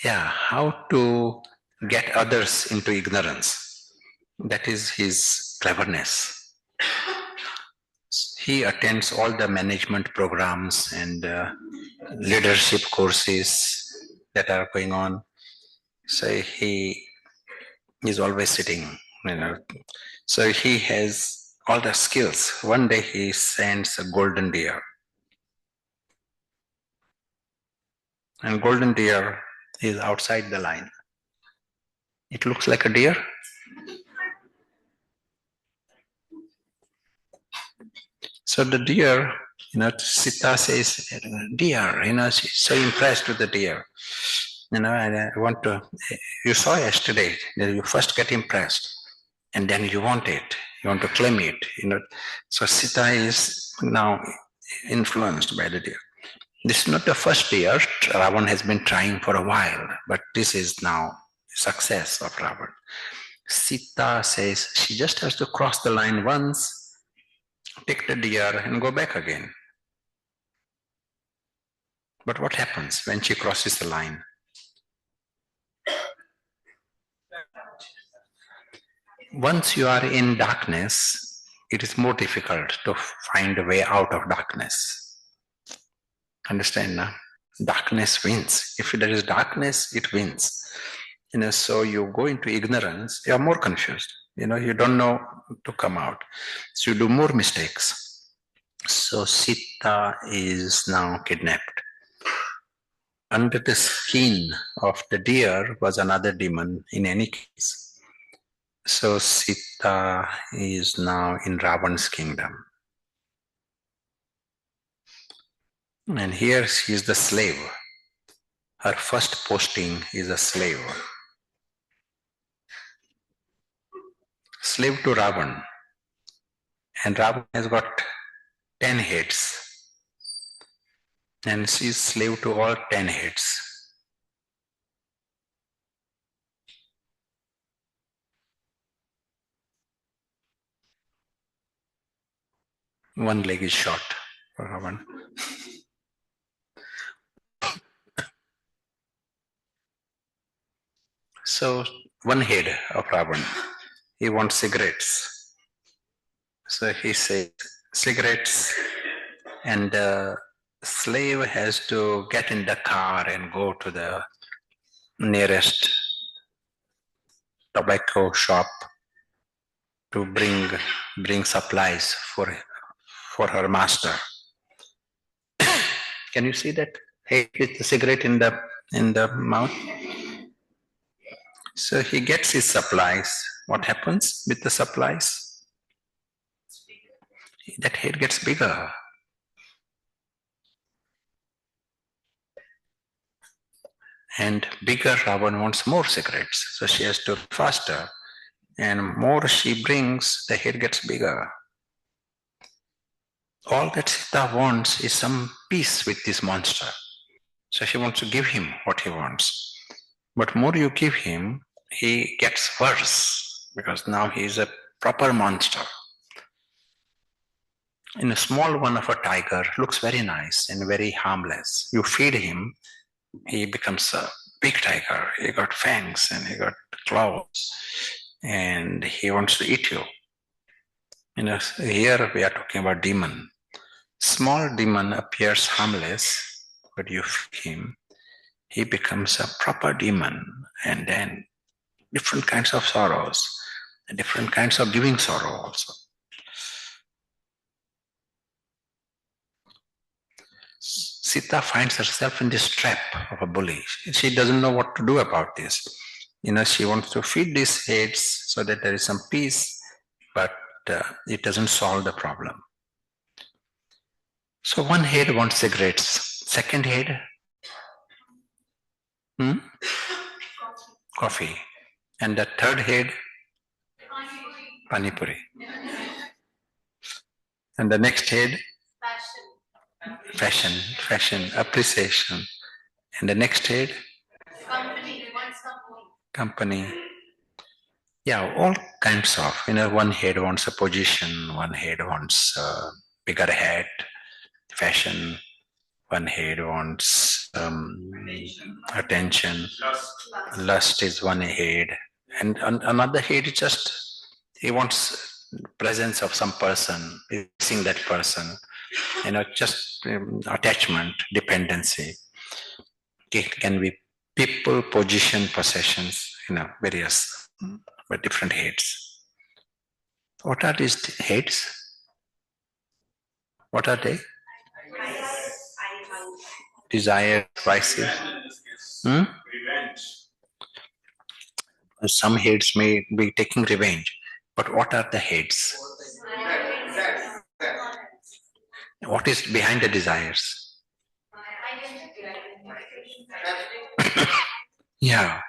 Yeah, how to get others into ignorance. That is his cleverness. He attends all the management programs and leadership courses that are going on. So he is always sitting, you know. So he has all the skills. One day he sends a golden deer. And golden deer is outside the line. It looks like a deer. So the deer, Sita says, deer, she's so impressed with the deer. And I want to, you saw yesterday that you first get impressed and then you want it, you want to claim it, So Sita is now influenced by the deer. This is not the first deer. Ravan has been trying for a while, but this is now success of Ravan. Sita says she just has to cross the line once, take the deer and go back again. But what happens when she crosses the line? Once you are in darkness, it is more difficult to find a way out of darkness. Understand now? Darkness wins. If there is darkness, it wins. So you go into ignorance, you are more confused. You don't know to come out. So you do more mistakes. So Sita is now kidnapped. Under the skin of the deer was another demon in any case. So Sita is now in Ravan's kingdom. And here she is the slave. Her first posting is a slave. Slave to Ravan. And Ravan has got 10 heads. And she is slave to all 10 heads. One leg is short for Ravan. So one head of Ravan, he wants cigarettes. So he says, cigarettes, and the slave has to get in the car and go to the nearest tobacco shop to bring supplies for her master. Can you see that? Hey, with the cigarette in the mouth. So he gets his supplies. What happens with the supplies? That head gets bigger. And bigger Ravan wants more cigarettes. So she has to faster. And more she brings, the head gets bigger. All that Sita wants is some peace with this monster. So she wants to give him what he wants. But more you give him, he gets worse because now he is a proper monster. In a small one of a tiger, looks very nice and very harmless. You feed him, he becomes a big tiger. He got fangs and he got claws and he wants to eat you. Here we are talking about demon. Small demon appears harmless, but you feed him, he becomes a proper demon, and then different kinds of sorrows, and different kinds of giving sorrow also. Sita finds herself in this trap of a bully. She doesn't know what to do about this. She wants to feed these heads so that there is some peace, but it doesn't solve the problem. So one head wants cigarettes, second head, coffee, and the third head, pani puri, and the next head, fashion, appreciation, and the next head, company. Yeah, all kinds of, one head wants a position, one head wants a bigger hat, fashion, One head wants attention. Lust is one head. And another head is just, he wants presence of some person, seeing that person, just attachment, dependency. It can be people, position, possessions, various, but different heads. What are these heads? What are they? Desire, vices. Some heads may be taking revenge, but what are the heads? What is behind the desires? Yeah.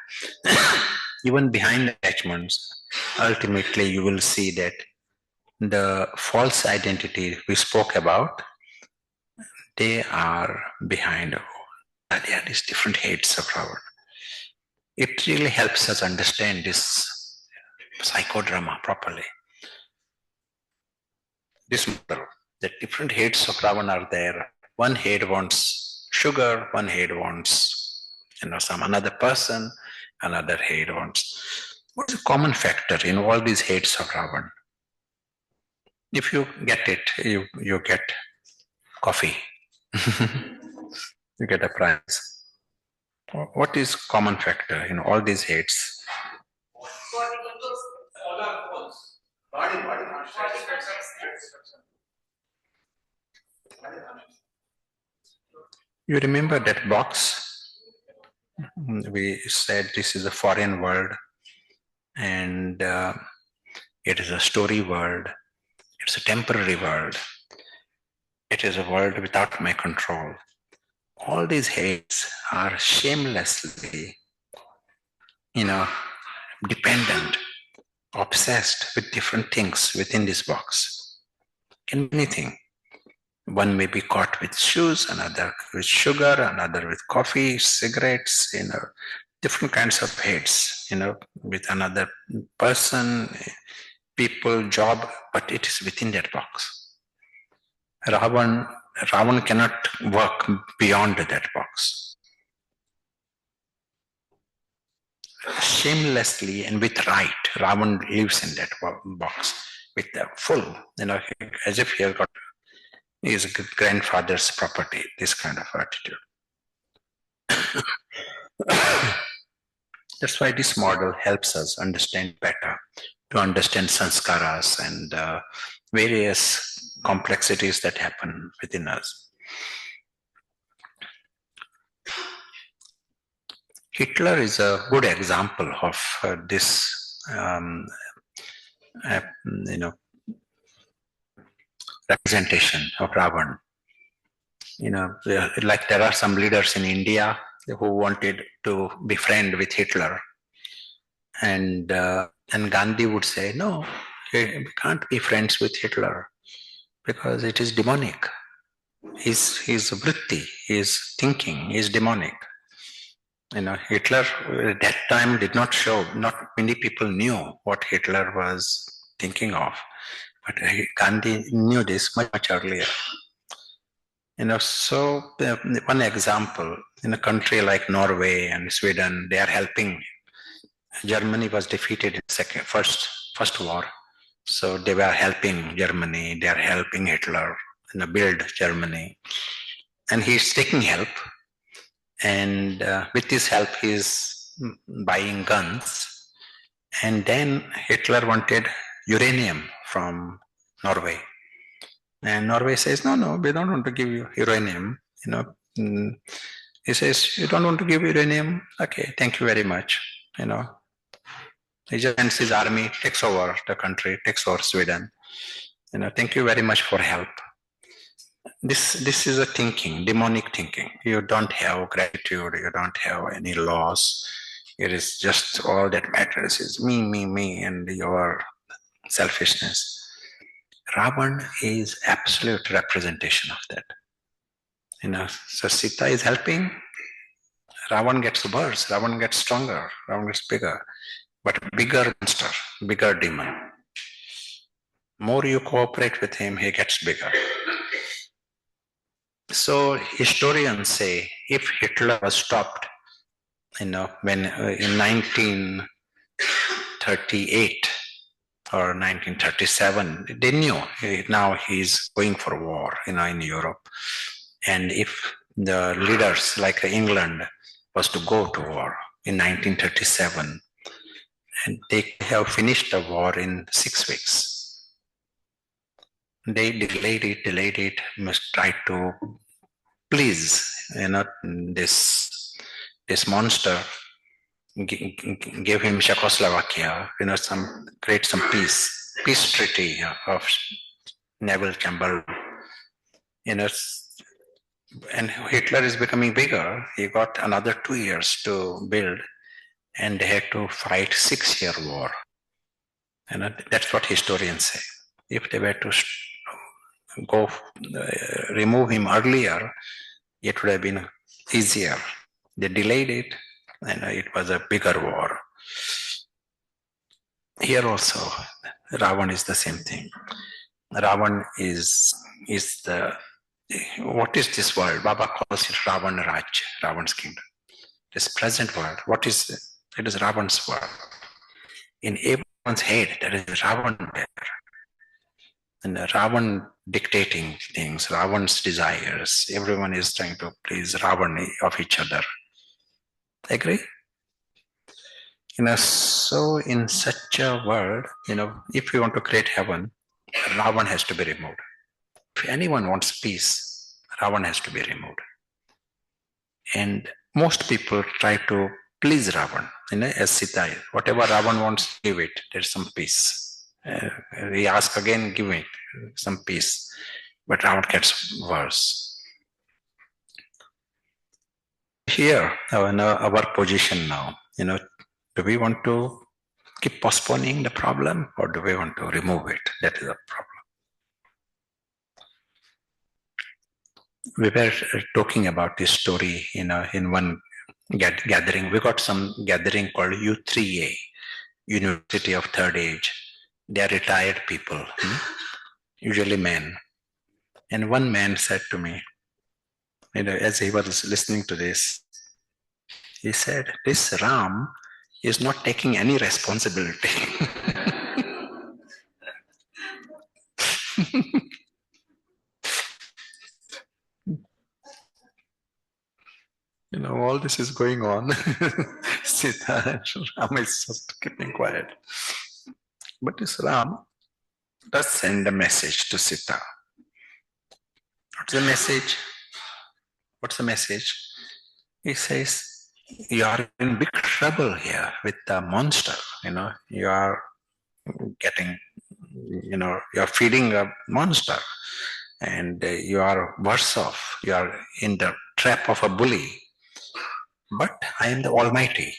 Even behind attachments, ultimately you will see that the false identity we spoke about, they are behind. They are these different heads of Ravan. It really helps us understand this psychodrama properly. This model, that different heads of Ravan are there. One head wants sugar, one head wants some another person, another head wants. What is the common factor in all these heads of Ravan? If you get it, you get coffee. You get a prize. What is common factor in all these heads? You remember that box? We said this is a foreign world and it is a story world. It's a temporary world. It is a world without my control. All these heads are shamelessly, dependent, obsessed with different things within this box. Can be anything. One may be caught with shoes, another with sugar, another with coffee, cigarettes, different kinds of heads, with another person, people, job, but it is within that box. Ravan cannot work beyond that box. Shamelessly and with right, Ravan lives in that box with the full, as if he has got his grandfather's property, this kind of attitude. That's why this model helps us understand better, to understand sanskaras and various complexities that happen within us. Hitler is a good example of this, representation of Ravan. Like there are some leaders in India who wanted to be friend with Hitler, and Gandhi would say, no, we can't be friends with Hitler because it is demonic. His vritti, his thinking is demonic. Hitler at that time did not show, not many people knew what Hitler was thinking of, but Gandhi knew this much earlier. So one example, in a country like Norway and Sweden, they are helping. Germany was defeated in first war, so they were helping Germany. They are helping Hitler build Germany, and he's taking help. And with this help, he's buying guns. And then Hitler wanted uranium from Norway. And Norway says, no, we don't want to give you uranium. He says, you don't want to give uranium? Okay, thank you very much. He just sends his army, takes over the country, takes over Sweden. Thank you very much for help. This is a thinking, demonic thinking. You don't have gratitude, you don't have any loss. It is just all that matters is me, and your selfishness. Ravan is absolute representation of that. So Sita is helping. Ravan gets worse, Ravan gets stronger, Ravan gets bigger, but bigger monster, bigger demon. More you cooperate with him, he gets bigger. So historians say if Hitler was stopped, when in 1938 or 1937, they knew now he's going for war, in Europe. And if the leaders like England was to go to war in 1937, and they have finished the war in 6 weeks. They delayed it, must try to please, this monster, give him Czechoslovakia, create some peace treaty of Neville Chamberlain, and Hitler is becoming bigger. He got another 2 years to build, and they had to fight 6-year war. That's what historians say. If they were to remove him earlier, it would have been easier. They delayed it, and it was a bigger war. Here also, Ravan is the same thing. Ravan is the, what is this world? Baba calls it Ravan Raj, Ravan's kingdom. This present world, what is it? It is Ravan's world. In everyone's head, there is Ravan there. And Ravan dictating things, Ravan's desires. Everyone is trying to please Ravan of each other. Agree? So in such a world, if we want to create heaven, Ravan has to be removed. If anyone wants peace, Ravan has to be removed. And most people try to please Ravan, as Sita. Whatever Ravan wants, give it. There's some peace. We ask again, give it some peace. But Ravan gets worse. Here, our position now, do we want to keep postponing the problem, or do we want to remove it? That is a problem. We were talking about this story, in one gathering. We got some gathering called U3A, University of Third Age. They are retired people, usually men. And one man said to me, as he was listening to this, he said, this Ram is not taking any responsibility. All this is going on. Sita and Ram is just keeping quiet. But this Ram does send a message to Sita. What's the message? What's the message? He says, you are in big trouble here with the monster. You are getting, you're feeding a monster, and you are worse off. You are in the trap of a bully. But I am the Almighty.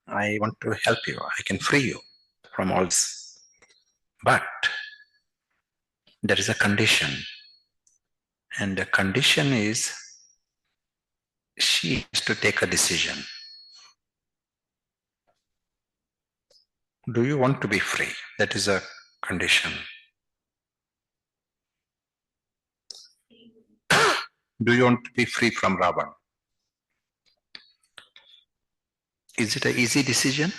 I want to help you. I can free you from all this. But there is a condition. And the condition is she has to take a decision. Do you want to be free? That is a condition. Do you want to be free from Ravan? Is it an easy decision?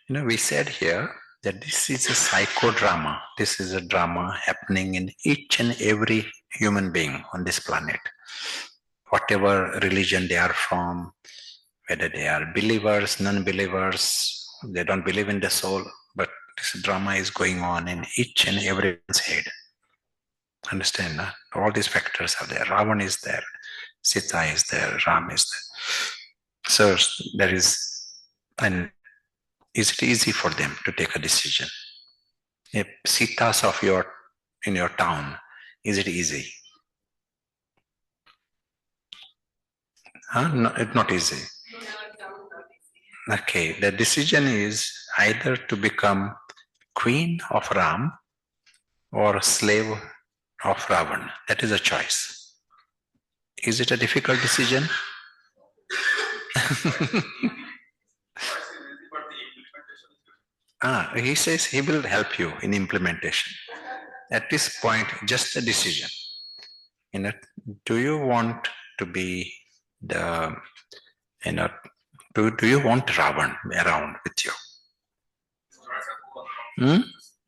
We said here that this is a psychodrama. This is a drama happening in each and every human being on this planet. Whatever religion they are from, whether they are believers, non-believers, they don't believe in the soul, but this drama is going on in each and everyone's head. Understand? No? All these factors are there. Ravan is there, Sita is there, Ram is there. So there is, and is it easy for them to take a decision? If Sitas in your town, is it easy? No, it's not easy. Okay, the decision is either to become queen of Ram or slave of Ravan. That is a choice. Is it a difficult decision? He says he will help you in implementation. At this point, just a decision. You know, do you want to be the, you know, do you want Ravan around with you? Hmm?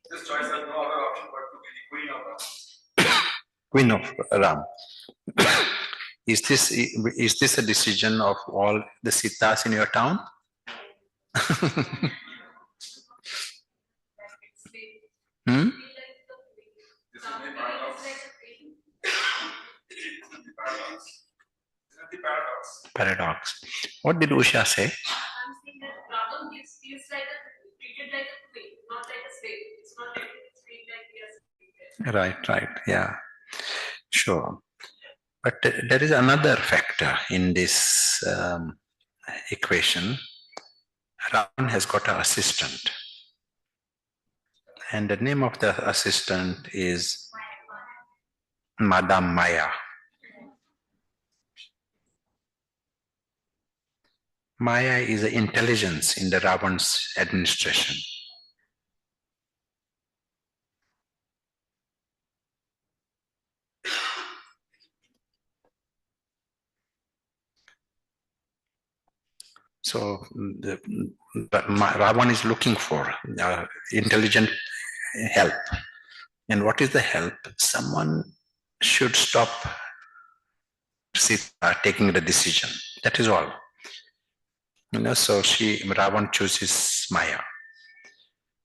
This choice has no other option but to be the queen of Ram. Queen of Ram. Is this a decision of all the Sitas in your town? Hmm? Paradox. What did Usha say? I'm saying that Ravan feels like treated like a queen, not like a slave. It's not like it's treated like yes. Right, yeah, sure. But there is another factor in this equation. Ravan has got an assistant, and the name of the assistant is Madame Maya. Maya is the intelligence in the Ravan's administration. So Ravan is looking for intelligent help. And what is the help? Someone should stop Sita taking the decision. That is all. So Ravan chooses Maya.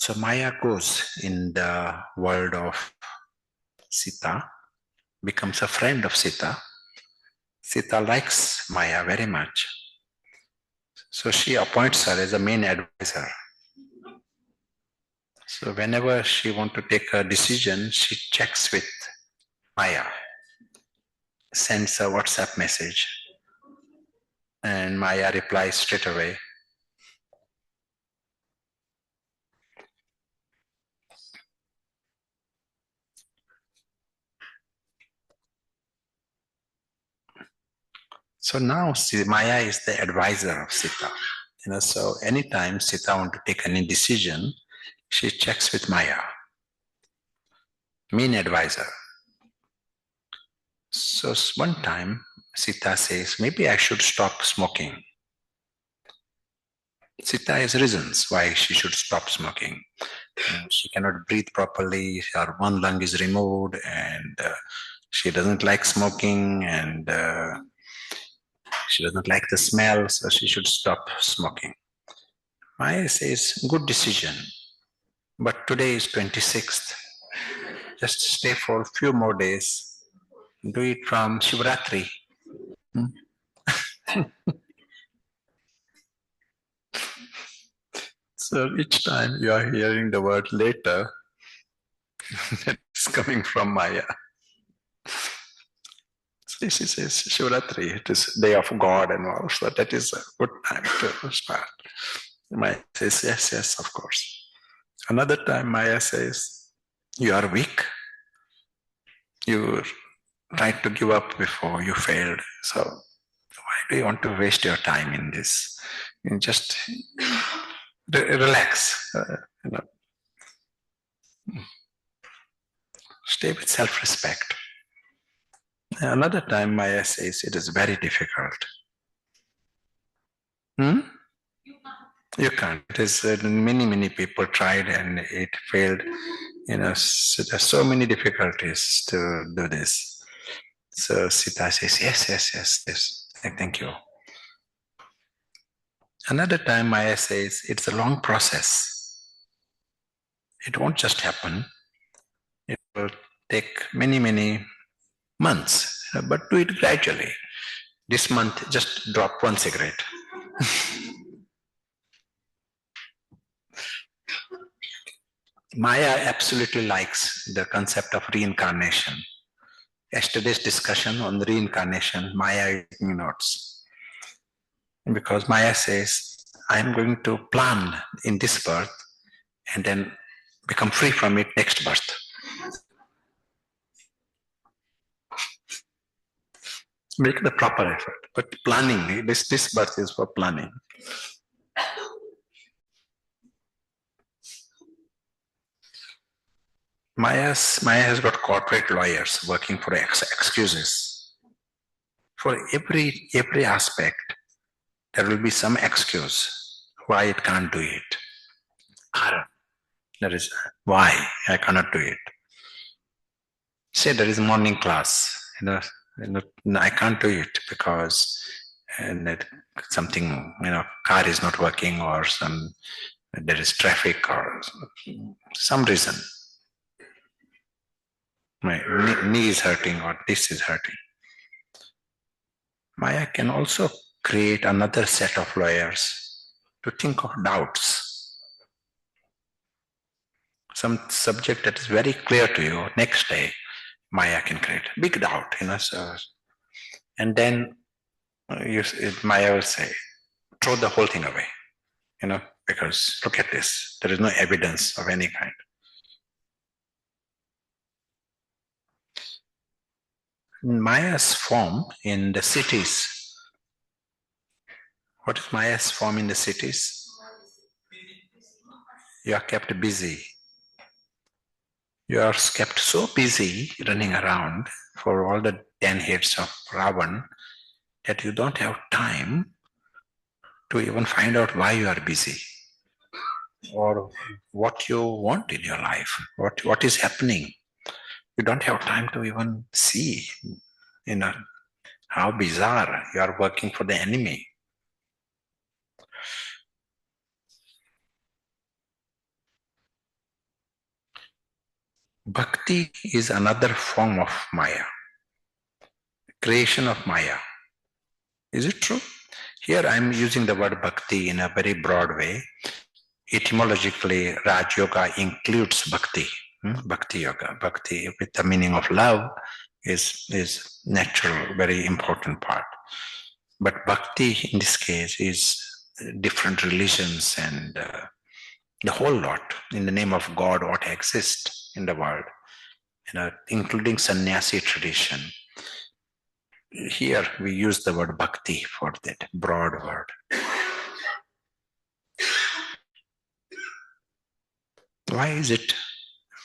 So Maya goes in the world of Sita, becomes a friend of Sita. Sita likes Maya very much. So she appoints her as a main advisor. So whenever she wants to take a decision, she checks with Maya, sends a WhatsApp message, and Maya replies straight away. So now Maya is the advisor of Sita. So anytime Sita wants to take any decision, she checks with Maya, main advisor. So one time Sita says, maybe I should stop smoking. Sita has reasons why she should stop smoking. She cannot breathe properly, her one lung is removed, and she doesn't like smoking, and she doesn't like the smell, so she should stop smoking. Maya says, good decision, but today is 26th. Just stay for a few more days. Do it from Shivratri. So each time you are hearing the word later, it's coming from Maya. So she says Shivratri, it is day of God and all, so that is a good time to start. Maya says, yes, of course. Another time Maya says, you are weak. You tried to give up before you failed. So why do you want to waste your time in this? You just relax. Stay with self-respect. Another time Maya says it is very difficult. You can't. It is many people tried and it failed. So there's so many difficulties to do this. So Sita says, yes. Thank you. Another time Maya says it's a long process. It won't just happen. It will take many months, but do it gradually. This month, just drop one cigarette. Maya absolutely likes the concept of reincarnation. Yesterday's discussion on reincarnation, Maya is taking notes. Because Maya says, I'm going to plan in this birth and then become free from it next birth. Make the proper effort. But planning, this birth is for planning. Maya has got corporate lawyers working for excuses. For every aspect, there will be some excuse why it can't do it. There is why I cannot do it. Say there is a morning class, I can't do it because that something, car is not working or there is traffic or some reason. My knee is hurting or this is hurting. Maya can also create another set of lawyers to think of doubts. Some subject that is very clear to you, next day, Maya can create big doubt, and then Maya will say, throw the whole thing away, because look at this, there is no evidence of any kind. Maya's form in the cities. What is Maya's form in the cities? You are kept busy. You are kept so busy running around for all the 10 heads of Ravan that you don't have time to even find out why you are busy or what you want in your life, what is happening. You don't have time to even see, how bizarre you are working for the enemy. Bhakti is another form of Maya, creation of Maya. Is it true? Here I am using the word Bhakti in a very broad way. Etymologically, Raj Yoga includes Bhakti. Bhakti Yoga. Bhakti with the meaning of love is natural, very important part. But Bhakti in this case is different religions and the whole lot in the name of God what exists in the world, including sannyasi tradition. Here we use the word bhakti for that broad word.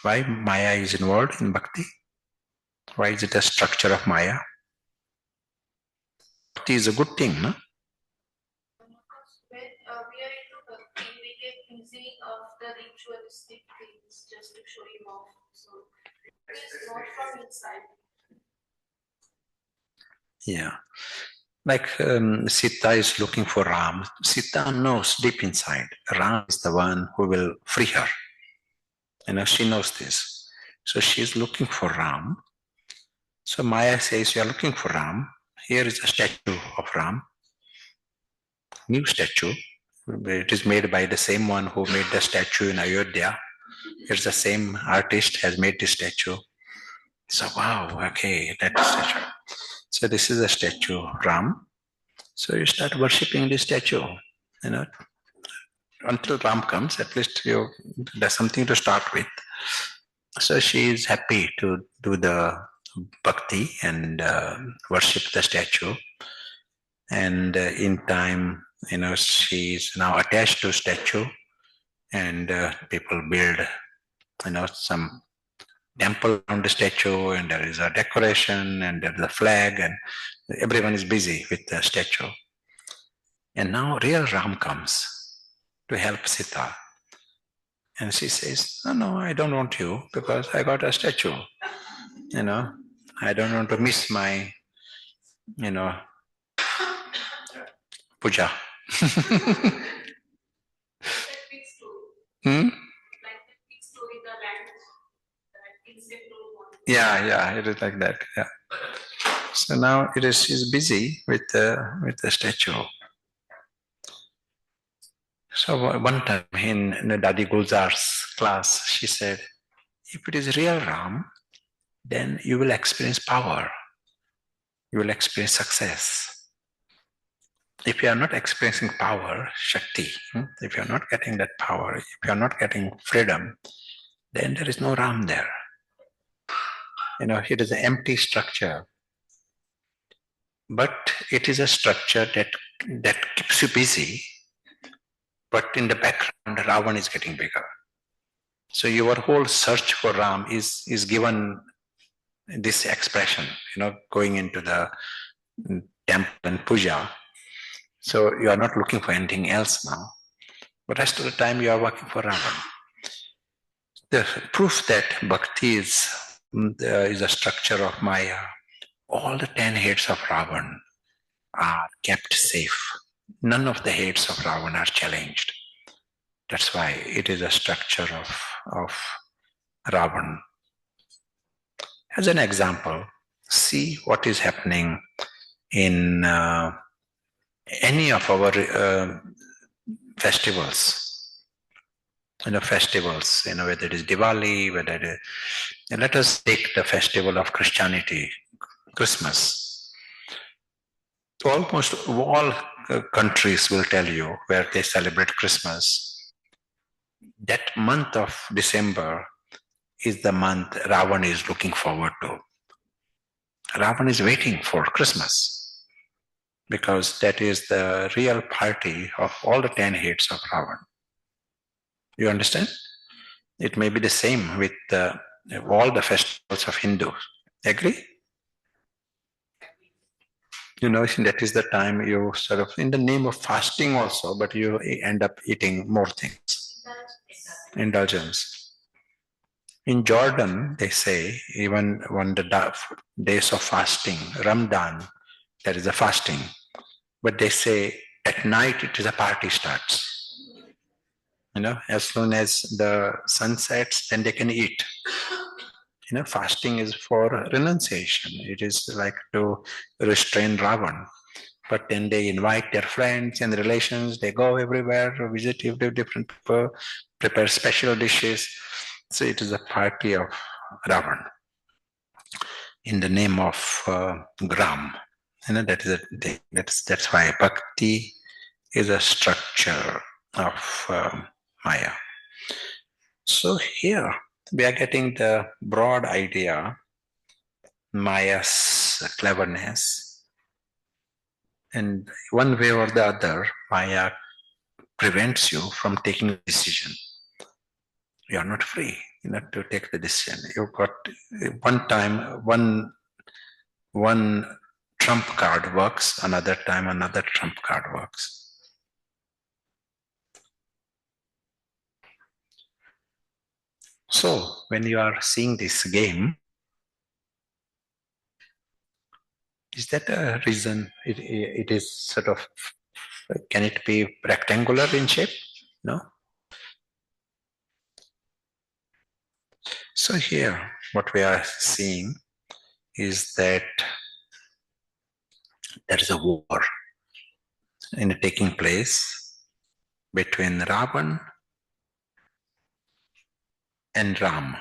Why Maya is involved in bhakti? Why is it a structure of Maya? Bhakti is a good thing, no? When we are into bhakti, we get busy of the ritualistic things just to show him off. So it's not from inside. Yeah. Like Sita is looking for Ram. Sita knows deep inside Ram is the one who will free her. She knows this. So she is looking for Ram. So Maya says, you are looking for Ram. Here is a statue of Ram. New statue. It is made by the same one who made the statue in Ayodhya. It's the same artist has made the statue. So wow, okay, that statue. So this is a statue, Ram. So you start worshipping this statue, until Ram comes, at least there's something to start with. So she is happy to do the bhakti and worship the statue. And in time, she is now attached to statue, and people build, some temple around the statue, and there is a decoration, and there is a flag, and everyone is busy with the statue. And now real Ram comes to help Sita. And she says, no, I don't want you because I got a statue. I don't want to miss my, puja. Yeah, it is like that. Yeah. So now she's busy with the statue. So one time in Dadi Gulzar's class, she said, if it is real Ram, then you will experience power. You will experience success. If you are not experiencing power, Shakti, if you are not getting that power, if you are not getting freedom, then there is no Ram there. It is an empty structure. But it is a structure that keeps you busy, but in the background, Ravan is getting bigger. So your whole search for Ram is given this expression, going into the temple and puja. So you are not looking for anything else now. But rest of the time you are working for Ravan. The proof that bhakti is a structure of Maya. All the 10 heads of Ravan are kept safe. None of the heads of Ravan are challenged. That's why it is a structure of Ravan. As an example, see what is happening in any of our festivals. Festivals, whether it is Diwali, whether it is, let us take the festival of Christianity, Christmas. Almost all countries will tell you where they celebrate Christmas. That month of December is the month Ravan is looking forward to. Ravan is waiting for Christmas because that is the real party of all the 10 heads of Ravan. You understand? It may be the same with all the festivals of Hindus. Agree? That is the time you sort of, in the name of fasting also, but you end up eating more things. Indulgence. In Jordan, they say, even when the days of fasting, Ramadan, there is a fasting. But they say at night it is a party starts. As soon as the sun sets, then they can eat. Fasting is for renunciation. It is like to restrain Ravan. But then they invite their friends and relations. They go everywhere, visit different people, prepare special dishes. So it is a party of Ravan in the name of Gram. That's why bhakti is a structure of Maya. So here we are getting the broad idea, Maya's cleverness, and one way or the other, Maya prevents you from taking a decision. You are not free, to take the decision. You've got one time, one trump card works, another time another trump card works. So when you are seeing this game, is that a reason it is sort of, can it be rectangular in shape? No? So here, what we are seeing is that there is a war taking place between Ravan and Ram.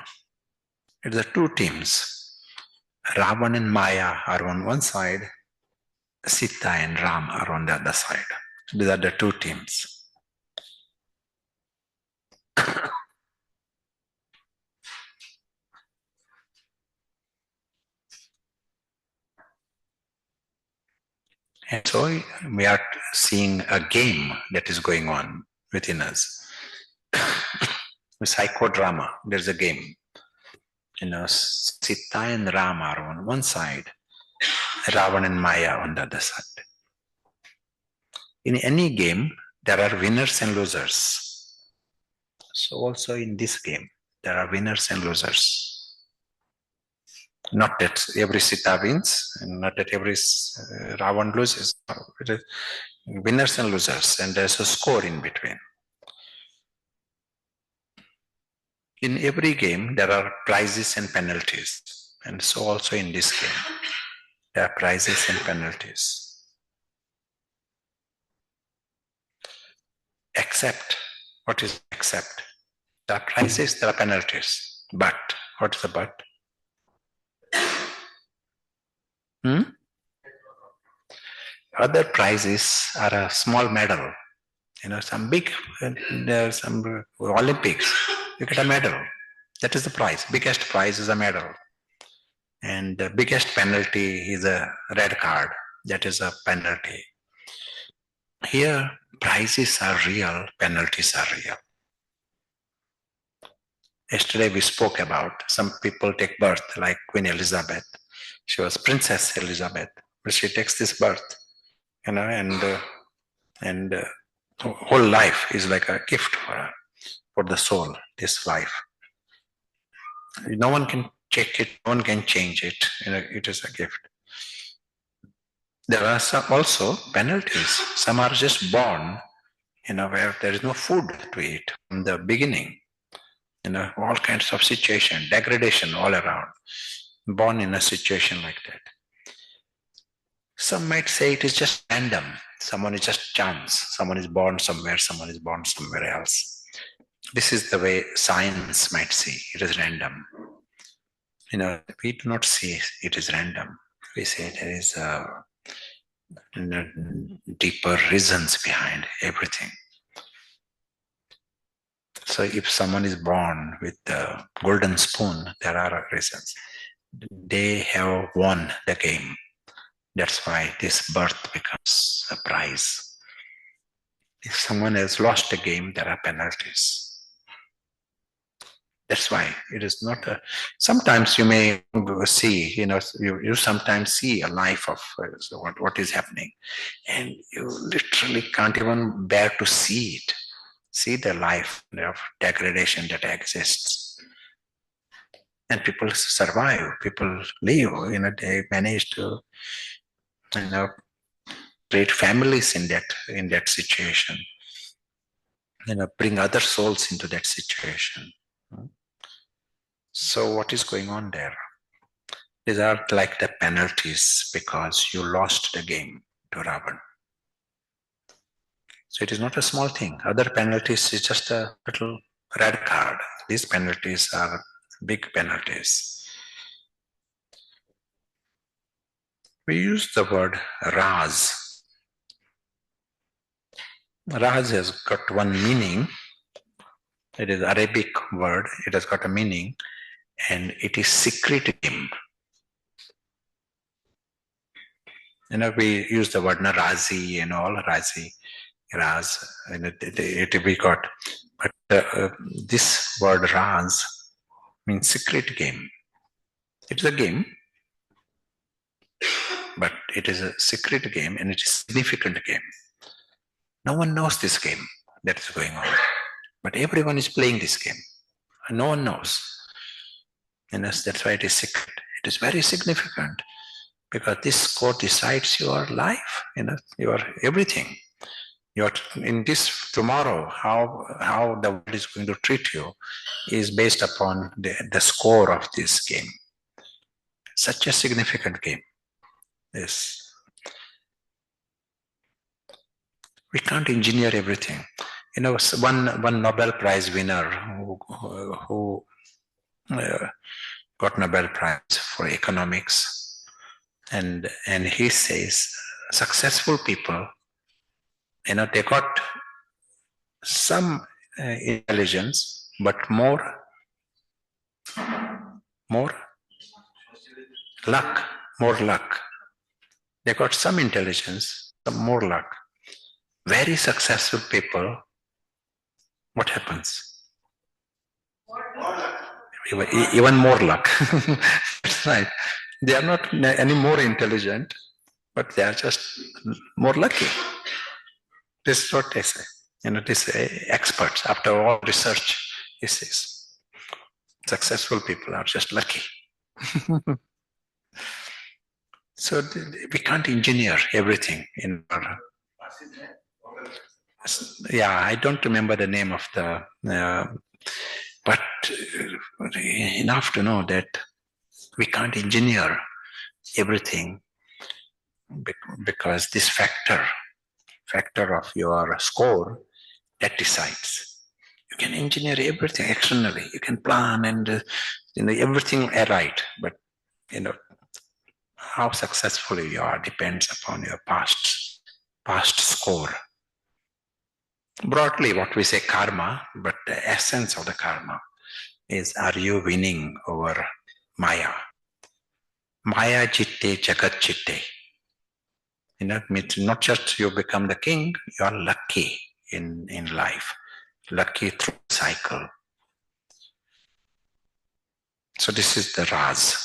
It's the two teams. Ravan and Maya are on one side, Sita and Ram are on the other side. These are the two teams. And so we are seeing a game that is going on within us. A psychodrama, there's a game. Sita and Ram are on one side, Ravan and Maya on the other side. In any game, there are winners and losers. So also in this game, there are winners and losers. Not that every Sita wins, and not that every Ravan loses. It is winners and losers, and there's a score in between. In every game, there are prizes and penalties. And so also in this game, there are prizes and penalties. Except, what is except? There are prizes, there are penalties. But, what is the but? Other prizes are a small medal. Some big, there's some Olympics, you get a medal. That is the prize. Biggest prize is a medal. And the biggest penalty is a red card. That is a penalty. Here, prizes are real, penalties are real. Yesterday we spoke about some people take birth like Queen Elizabeth. She was Princess Elizabeth, but she takes this birth, and whole life is like a gift for her, for the soul, this life. No one can check it, no one can change it. It is a gift. There are some also penalties. Some are just born, where there is no food to eat from the beginning. All kinds of situation, degradation all around. Born in a situation like that. Some might say it is just random. Someone is just chance. Someone is born somewhere, someone is born somewhere else. This is the way science might see it is random. We do not see it is random. We say there is deeper reasons behind everything. So if someone is born with a golden spoon, there are reasons. They have won the game. That's why this birth becomes a prize. If someone has lost the game, there are penalties. That's why it is not a... Sometimes you may see, you sometimes see a life of what is happening, and you literally can't even bear to see it. See the life of degradation that exists. And people survive, people live, they manage to, create families in that situation, bring other souls into that situation. So what is going on there? These are like the penalties because you lost the game to Ravan. So it is not a small thing. Other penalties is just a little red card. These penalties are big penalties. We use the word Raz. Raz has got one meaning. It is an Arabic word. It has got a meaning, and it is secret game. We use the word Razi and all, Razi, Raz, and it we got. But this word Raz means secret game. It's a game, but it is a secret game and it is a significant game. No one knows this game that is going on, but everyone is playing this game. And no one knows. And that's why it is secret. It is very significant because this score decides your life, your everything. Your in this tomorrow, how the world is going to treat you is based upon the score of this game. Such a significant game. Yes. We can't engineer everything. One Nobel Prize winner who got Nobel Prize for economics, and he says successful people, they got some intelligence, but more luck. They got some intelligence, some more luck. Very successful people, what happens? Even more luck. That's right. They are not any more intelligent, but they are just more lucky. This is what they say. These experts, after all research, he says, successful people are just lucky. So we can't engineer everything in our... Yeah, I don't remember the name of the... but enough to know that we can't engineer everything because this factor of your score, that decides. You can engineer everything externally. You can plan and everything right, but how successful you are depends upon your past score. Broadly, what we say karma, but the essence of the karma is, are you winning over Maya? Maya chitte jagat chitte. Means not just you become the king, you are lucky in life. Lucky through cycle. So this is the Raz.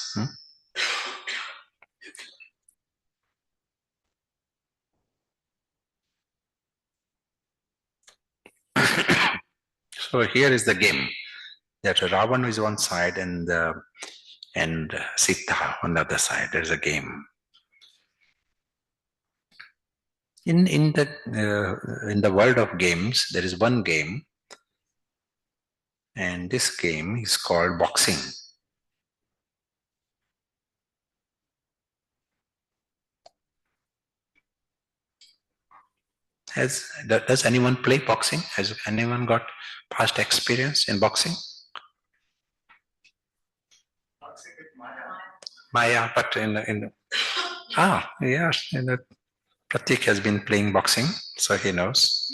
So here is the game. That Ravan is one side and Sita on the other side. There is a game. In the world of games, there is one game, and this game is called boxing. Does anyone play boxing? Has anyone got past experience in boxing? Maya, but yes, Pratik has been playing boxing, so he knows.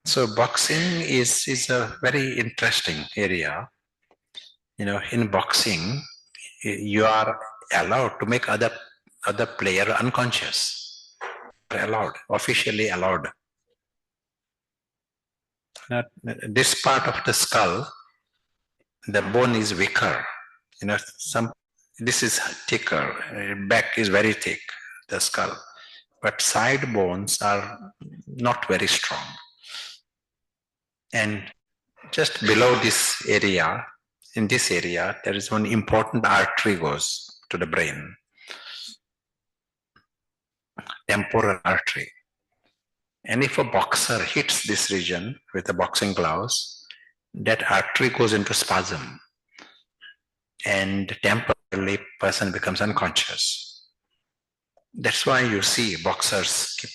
So boxing is a very interesting area. In boxing, you are allowed to make other player unconscious. Allowed, officially allowed. This part of the skull, the bone is weaker. This is thicker. Back is very thick, the skull, but side bones are not very strong. And just below this area, in this area, there is one important artery goes to the brain, temporal artery. And if a boxer hits this region with a boxing gloves, that artery goes into spasm and temporarily person becomes unconscious. That's why you see boxers keep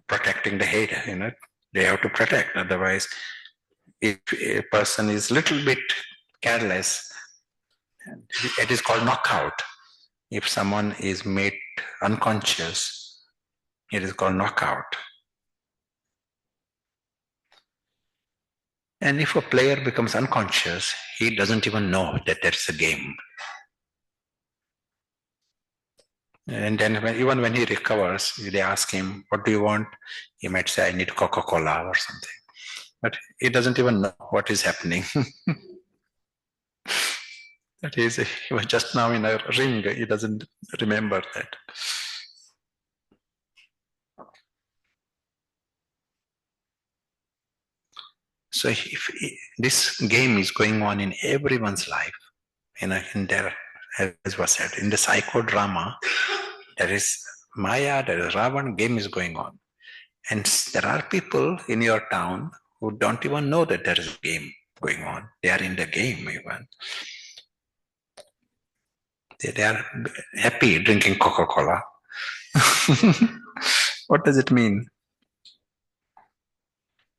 protecting the head, they have to protect. Otherwise, if a person is little bit careless, it is called knockout. If someone is made unconscious, it is called knockout. And if a player becomes unconscious, he doesn't even know that there is a game. And then even when he recovers, they ask him, what do you want? He might say, I need Coca-Cola or something. But he doesn't even know what is happening. That is, he was just now in a ring, he doesn't remember that. So if this game is going on in everyone's life, in there, as was said, in the psychodrama, there is Maya, there is Ravan, game is going on. And there are people in your town who don't even know that there is a game going on. They are in the game even. They are happy drinking Coca-Cola. What does it mean?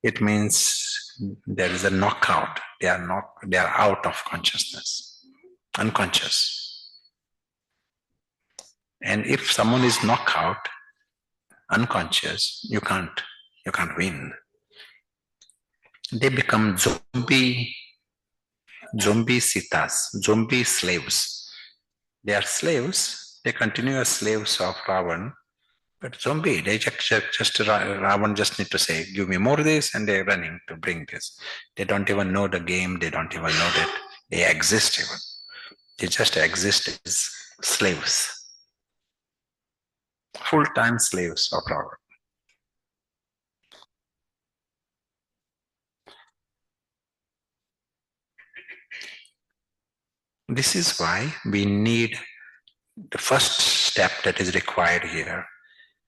It means there is a knockout. They are out of consciousness, unconscious. And if someone is knocked out, unconscious, you can't win. They become zombie Sitas, zombie slaves. They are slaves. They continue as slaves of Ravan, but zombie. They just Ravan just need to say, "Give me more of this," and they're running to bring this. They don't even know the game. They don't even know that they exist even. They just exist as slaves, full-time slaves of Ravan. This is why we need the first step that is required here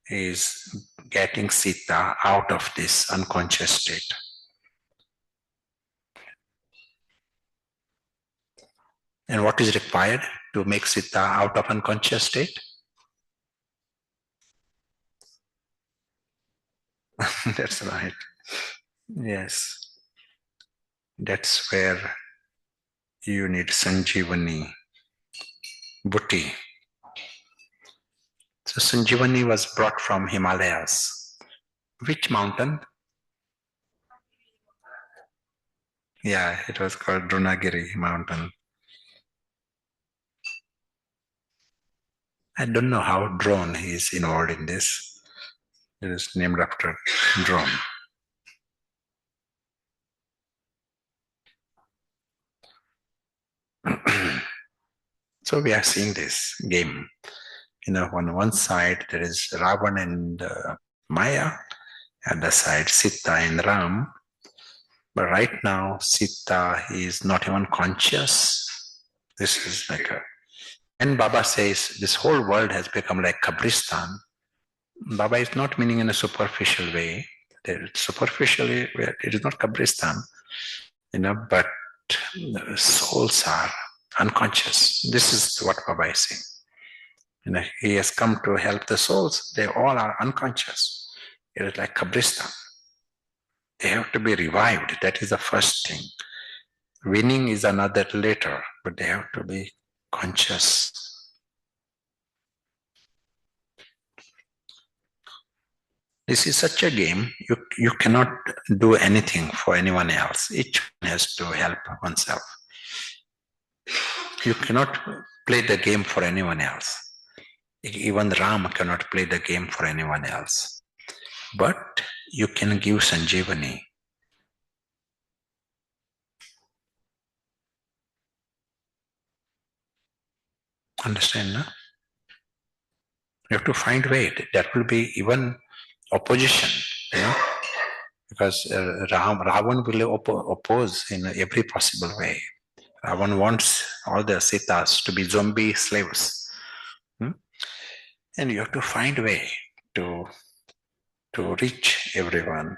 is getting Sita out of this unconscious state. And what is required to make Sita out of unconscious state? That's right. Yes. That's where you need Sanjeevani, Buddhi. So Sanjeevani was brought from Himalayas. Which mountain? Yeah, it was called Drunagiri mountain. I don't know how drone is involved in this. It is named after drone. So we are seeing this game. On one side there is Ravan and Maya, at the side Sita and Ram. But right now Sita is not even conscious. This is like and Baba says this whole world has become like Kabristan. Baba is not meaning in a superficial way. Superficially, it is not Kabristan, but souls are unconscious. This is what Baba is saying. He has come to help the souls. They all are unconscious. It is like Kabristan. They have to be revived. That is the first thing. Winning is another later, but they have to be conscious. This is such a game, you cannot do anything for anyone else. Each one has to help oneself. You cannot play the game for anyone else. Even Ram cannot play the game for anyone else. But you can give Sanjeevani. Understand, no? You have to find way. That will be even opposition, because Ravan will oppose in every possible way. Ravan wants all the Sitas to be zombie slaves. And you have to find a way to reach everyone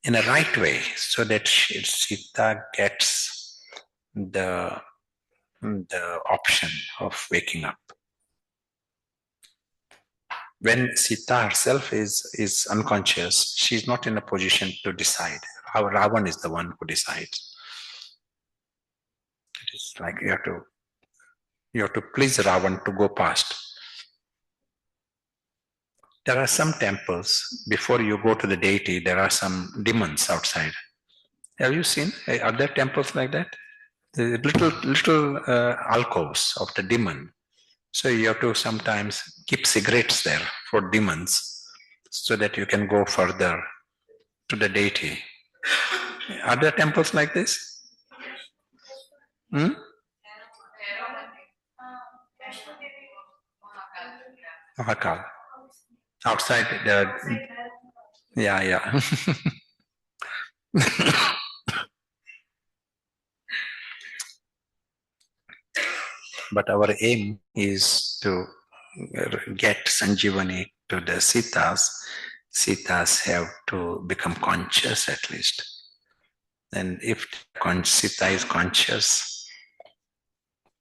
in a right way so that Sita gets the option of waking up. When Sita herself is unconscious, she's not in a position to decide. Ravan is the one who decides. It is like you have to please Ravan to go past. There are some temples, before you go to the deity, there are some demons outside. Have you seen? Are there temples like that? The little alcoves of the demon. So you have to sometimes keep cigarettes there for demons so that you can go further to the deity. Are there temples like this? Mahakal. Outside yeah. But our aim is to get Sanjeevani to the Sitas. Sitas have to become conscious at least. And if Sita is conscious,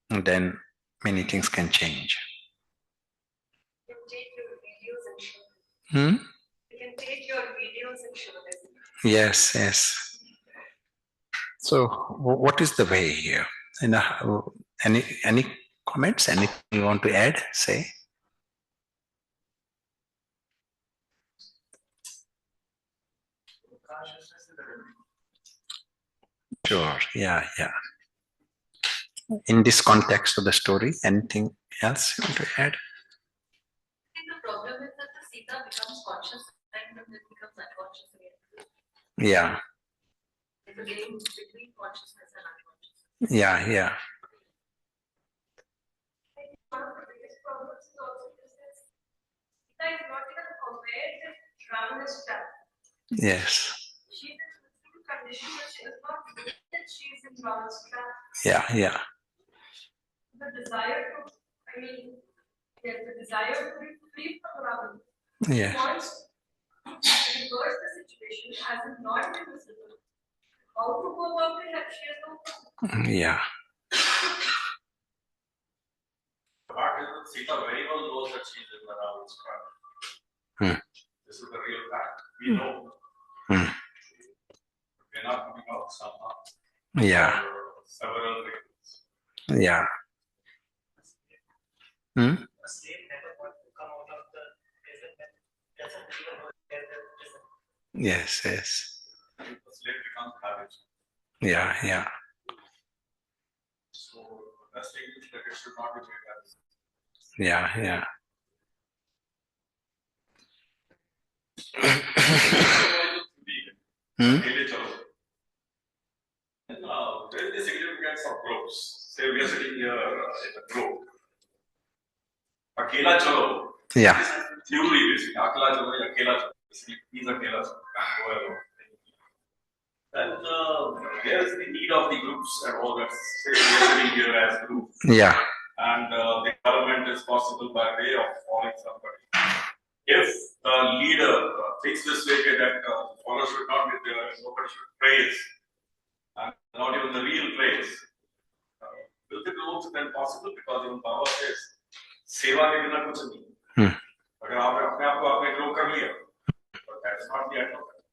then many things can change. You can take your videos and show them. You can take your videos and show them. Yes. So, what is the way here? Any comments? Anything you want to add? Say. Sure. Yeah. In this context of the story, anything else you want to add? I think the problem is that the Sita becomes conscious and then becomes unconscious again. Yeah. It's a game between consciousness and unconsciousness. Yeah. One of the biggest problems is also that Sita is not even aware that Ravan is trapped. Yes. She is in a condition where she is not aware that she is in Ravan's trap. Yeah. The desire to be free from Ravan. Yeah. She wants to reverse the situation as if not invisible. How to go about it, she has no clue. Yeah. Sita very well knows that she's in the Ravan's trap. This is the real fact. We know. We're not coming out somehow. Yeah. Several reasons. Yeah. Yes. The slave becomes habit. Yeah. So the best thing is that it should not be made as. Yeah. There is the significance of groups. Say we are sitting here in a group. Akela chalo. Yeah. Theory basically. Akela chalo, akela chalo. He's akela chalo. Go alone. And there's the need of the groups and all that. Say we are sitting here as groups. Yeah. And the development is possible by way of following somebody. If the leader thinks this way that the follower should not be there, nobody should praise, and not even the real praise, will the growth then possible? Because even Baba says, "Seva ke bina kuch nahi." अगर आपने अपने आप को आपने grow कर लिया, but that is not the advocate.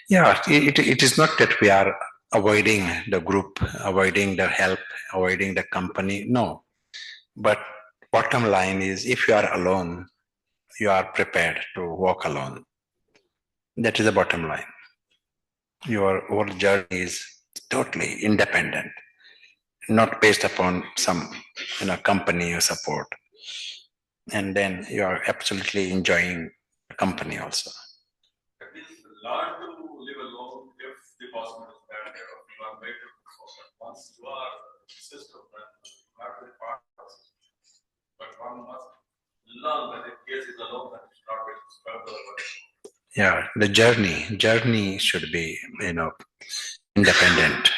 Yeah. It is not that we are avoiding the group, avoiding the help, avoiding the company. No. But bottom line is, if you are alone, you are prepared to walk alone. That is the bottom line. Your whole journey is totally independent, not based upon some company or support. And then you are absolutely enjoying the company also. At least learn to live alone if the possibility is that you are made to focus. Once you are in the system, then you have to be part of the system. But one must learn that if case is alone, then it's not very further away. Yeah, the journey should be, independent.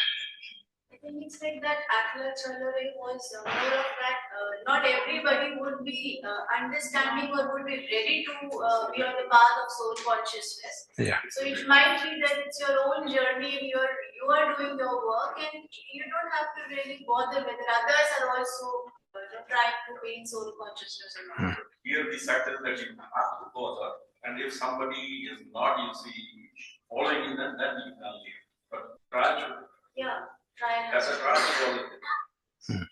I think it's like that Akla Chalore was more of that, not everybody would be understanding or would be ready to be on the path of soul consciousness. Yeah. So it might be that it's your own journey and you are doing your work and you don't have to really bother whether others are also trying to gain soul consciousness or not. Here the fact is that you have to bother, and if somebody is not, following you, then you can leave. But try to. Yeah. Try. That's a try to.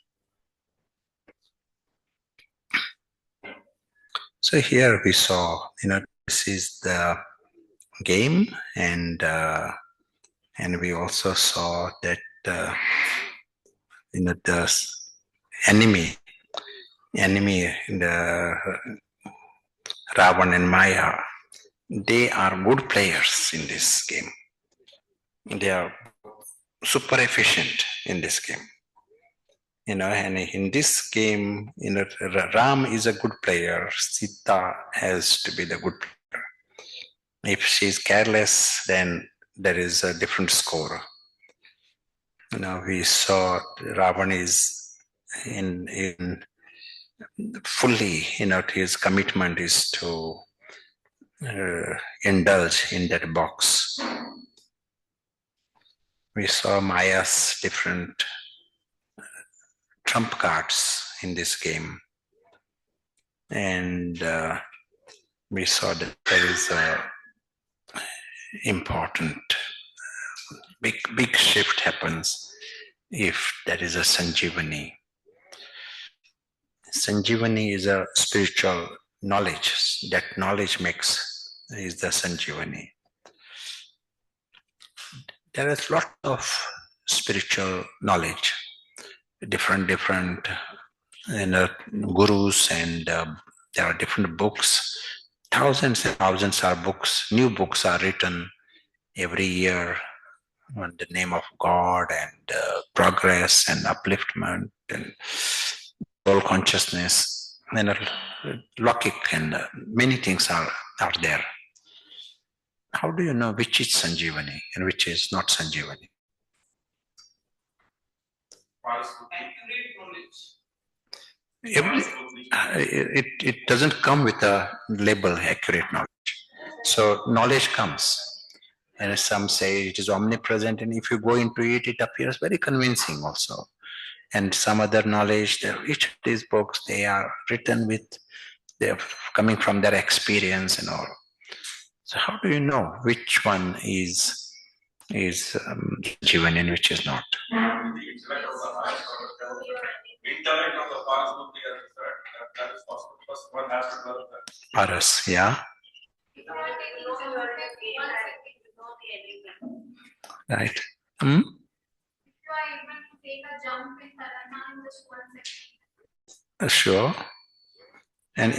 So here we saw, this is the game, and we also saw that the enemy in the Ravan and Maya, they are good players in this game. They are super efficient in this game. And in this game, Ram is a good player. Sita has to be the good player. If she's careless, then there is a different score. We saw Ravan is in fully, his commitment is to indulge in that box. We saw Maya's different trump cards in this game, and we saw that there is a important big shift happens if there is a Sanjeevani. Sanjeevani is a spiritual knowledge. That knowledge is the Sanjeevani. There is a lot of spiritual knowledge, different gurus, and there are different books. Thousands and thousands of books. New books are written every year on the name of God and progress and upliftment and soul consciousness and Logic and many things are there. How do you know which is Sanjeevani and which is not Sanjeevani? It doesn't come with a label, accurate knowledge. So knowledge comes, and some say it is omnipresent, and if you go into it, it appears very convincing also. And some other knowledge, each of these books, they are written they're coming from their experience and all. So how do you know which one is Sanjeevani and which is not? Intellect of the past would be that is possible. First one has to learn that. Paras, yeah. Right. If you are able to take a jump in Tarana in just 1 second. Sure. And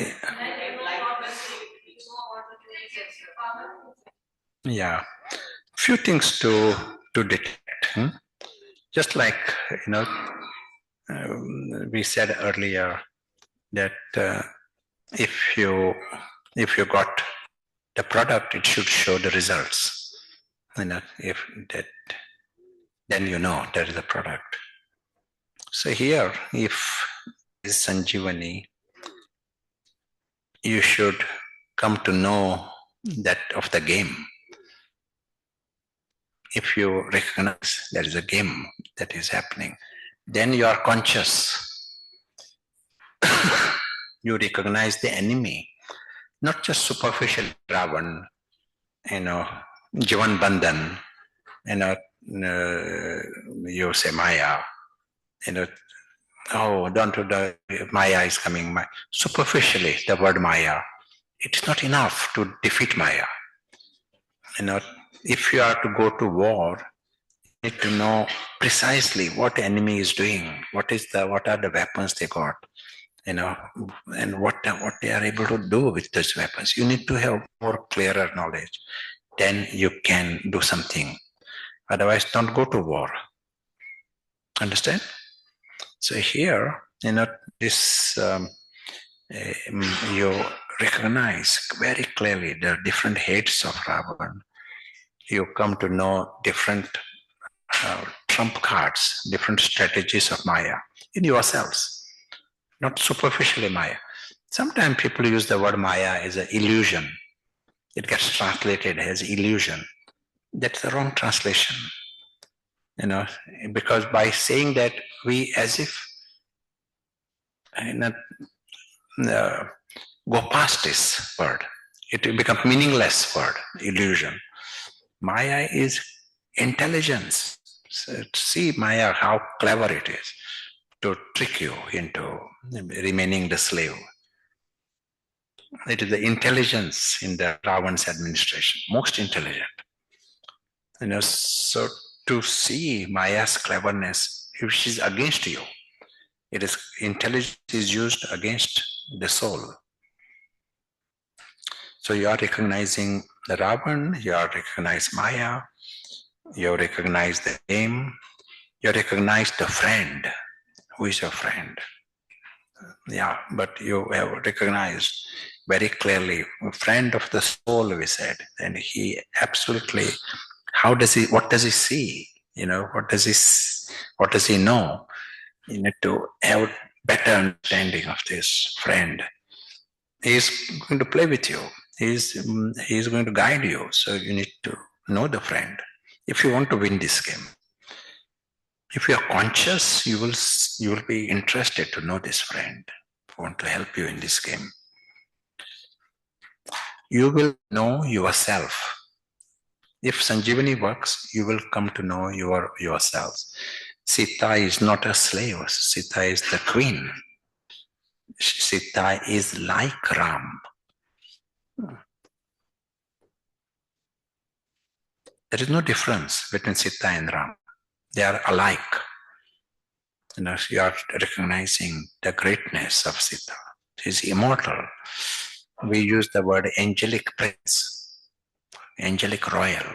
yeah, few things to detect. Just like we said earlier that if you got the product, it should show the results. If that, then there is a product. So here, if is Sanjeevani, you should come to know that of the game. If you recognize there is a game that is happening, then you are conscious. You recognize the enemy, not just superficial Ravan, Jivan Bandhan, you say Maya, oh, don't do the Maya is coming. Superficially, the word Maya, it's not enough to defeat Maya. If you are to go to war, you need to know precisely what the enemy is doing, what are the weapons they got, and what they are able to do with those weapons. You need to have more clearer knowledge. Then you can do something. Otherwise, don't go to war. Understand? So here, this you recognize very clearly the different heads of Ravan. You come to know different trump cards, different strategies of Maya in yourselves, not superficially Maya. Sometimes people use the word Maya as an illusion. It gets translated as illusion. That's the wrong translation. Because by saying that, we as if go past this word. It will become meaningless word, illusion. Maya is intelligence. So see Maya, how clever it is to trick you into remaining the slave. It is the intelligence in the Ravan's administration, most intelligent. So to see Maya's cleverness, if she's against you, it is intelligence is used against the soul. So you are recognizing the Ravan, you are recognizing Maya, you recognize the aim, you recognize the friend. Who is your friend? Yeah, but you have recognized very clearly, friend of the soul, we said, and he absolutely, what does he see? What does he know? You need to have better understanding of this friend. He is going to play with you. He is going to guide you. So you need to know the friend if you want to win this game. If you are conscious, you will be interested to know this friend, who want to help you in this game. You will know yourself. If Sanjeevani works, you will come to know yourself. Sita is not a slave. Sita is the queen. Sita is like Ram. There is no difference between Sita and Ram. They are alike. You are recognizing the greatness of Sita. She is immortal. We use the word angelic prince, angelic royal.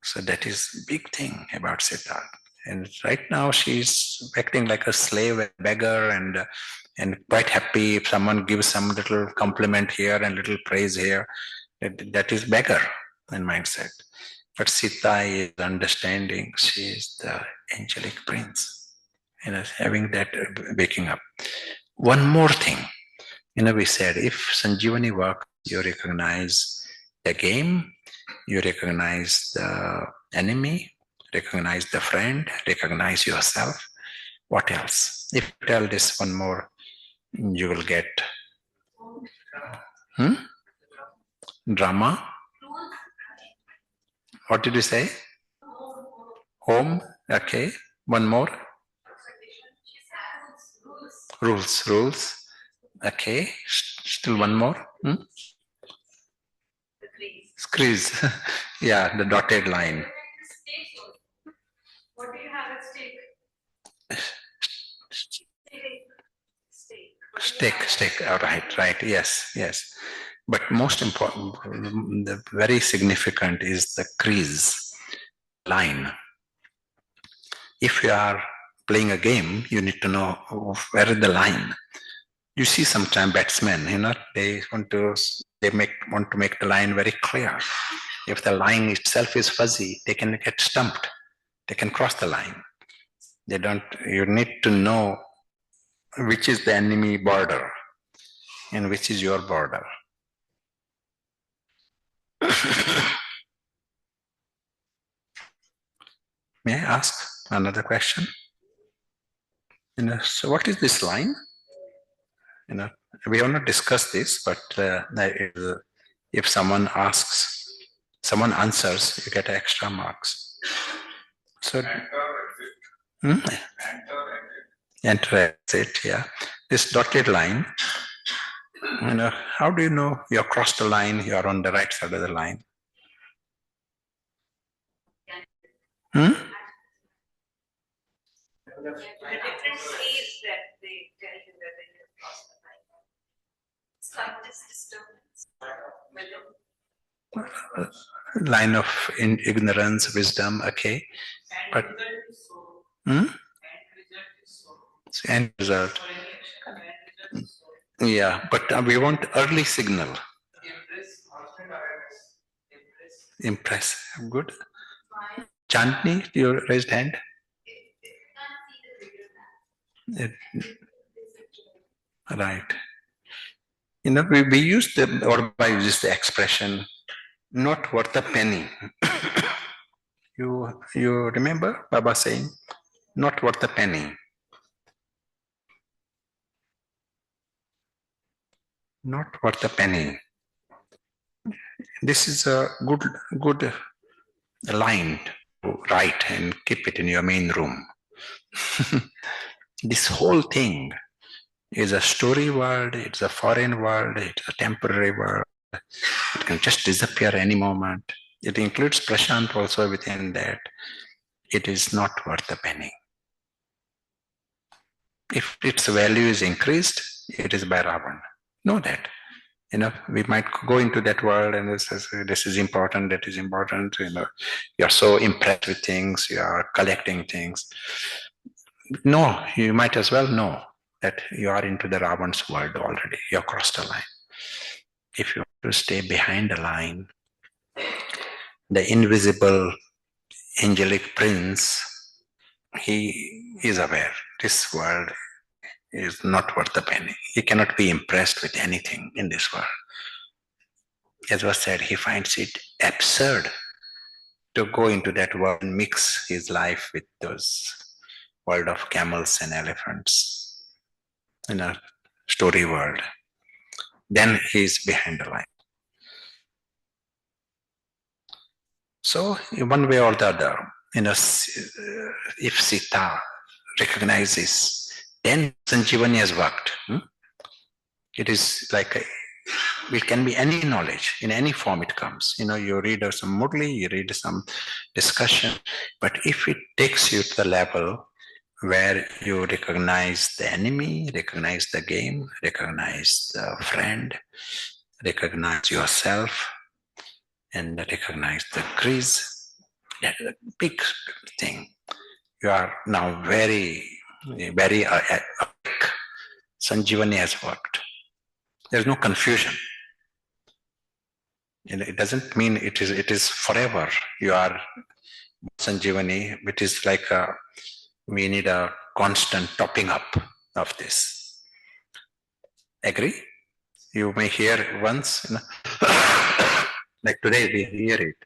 So that is big thing about Sita. And right now she's acting like a slave, a beggar, and quite happy if someone gives some little compliment here and little praise here. That is beggar in mindset. But Sita is understanding. She is the angelic prince. Having that waking up. One more thing. We said if Sanjeevani works, you recognize the game, you recognize the enemy, recognize the friend, recognize yourself. What else? If you tell this one more, you will get drama. What did you say? Home. Okay. One more. Rules. Okay. Still one more. Screens. Yeah, the dotted line. What do you have at stake? Stake. All right. Yes. But most important, the very significant is the crease line. If you are playing a game, you need to know where is the line. You see sometimes batsmen, they want to make the line very clear. If the line itself is fuzzy, they can get stumped. They can cross the line. You need to know which is the enemy border and which is your border. May I ask another question? So what is this line? We have not discussed this, but if someone answers, you get extra marks. So enter, exit, yeah. This dotted line, how do you know you have crossed the line, you are on the right side of the line? The different ways that they tell you whether you have crossed the line. Slightest disturbance. Line of ignorance, wisdom, okay. But end result. Yeah, but we want early signal. Impress. Good. Chandni, you raised hand. Right. We use the expression, not worth a penny. You remember Baba saying, not worth a penny. Not worth a penny. This is a good line to write and keep it in your main room. This whole thing is a story world, it's a foreign world, it's a temporary world. It can just disappear any moment. It includes Prashant also within that. It is not worth a penny. If its value is increased, it is by Ravan. Know that. We might go into that world and this is important, that is important. You're so impressed with things, you are collecting things. No, you might as well know that you are into the Ravan's world already. You have crossed a line. If you want to stay behind the line, the invisible angelic prince, he is aware this world is not worth a penny. He cannot be impressed with anything in this world. As was said, he finds it absurd to go into that world and mix his life with those world of camels and elephants in a story world. Then he is behind the line. So in one way or the other, if Sita recognizes, then Sanjeevani has worked. It is like it can be any knowledge, in any form it comes. You read some Murli, you read some discussion, but if it takes you to the level where you recognize the enemy, recognize the game, recognize the friend, recognize yourself, and recognize the crease, that is a big thing. You are now very, very awake. Sanjeevani has worked. There's no confusion. It doesn't mean it is forever. You are Sanjeevani, which is like we need a constant topping up of this. Agree? You may hear it once, like today we hear it.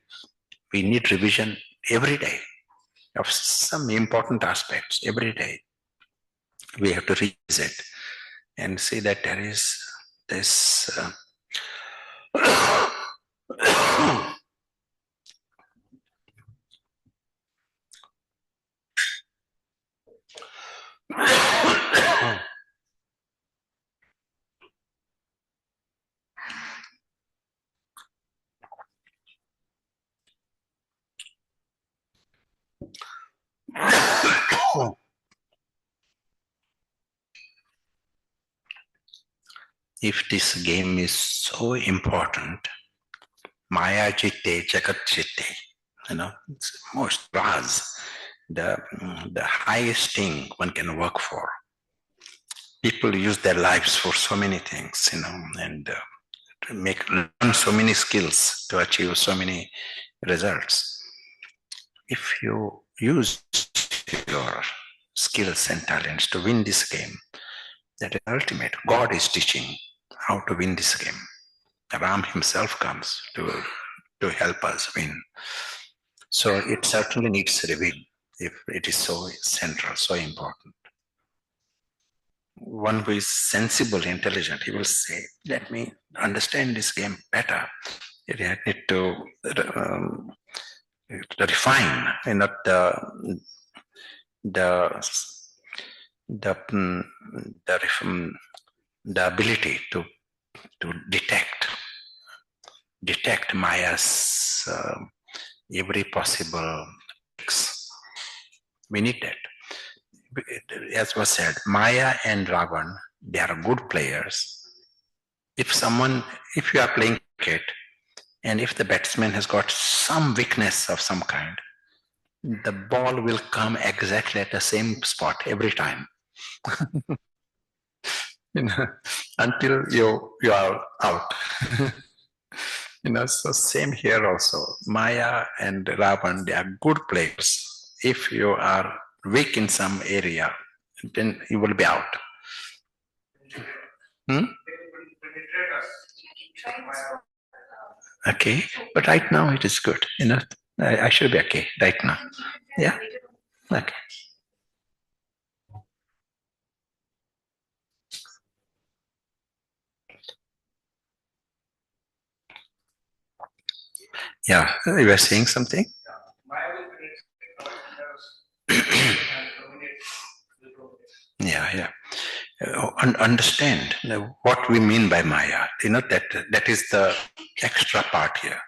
We need revision every day of some important aspects. Every day we have to revisit and see that there is this if this game is so important, Maya Chitte, Jagat Chitte, it's most Raz, the highest thing one can work for. People use their lives for so many things, and to learn so many skills to achieve so many results. If you use your skills and talents to win this game, that is ultimate. God is teaching how to win this game. Ram himself comes to help us win. So it certainly needs reveal if it is so central, so important. One who is sensible, intelligent, he will say, let me understand this game better. I need to refine, not the ability to detect Maya's every possible tricks. We need that. As was said, Maya and Ravan, they are good players. If you are playing cricket, and if the batsman has got some weakness of some kind, the ball will come exactly at the same spot every time. Until you are out. So same here also. Maya and Ravan, they are good players. If you are weak in some area, then you will be out. Okay, but right now it is good. I should be okay right now. Yeah. Okay. Yeah, you were saying something? Yeah. Understand what we mean by Maya. That is the extra part here.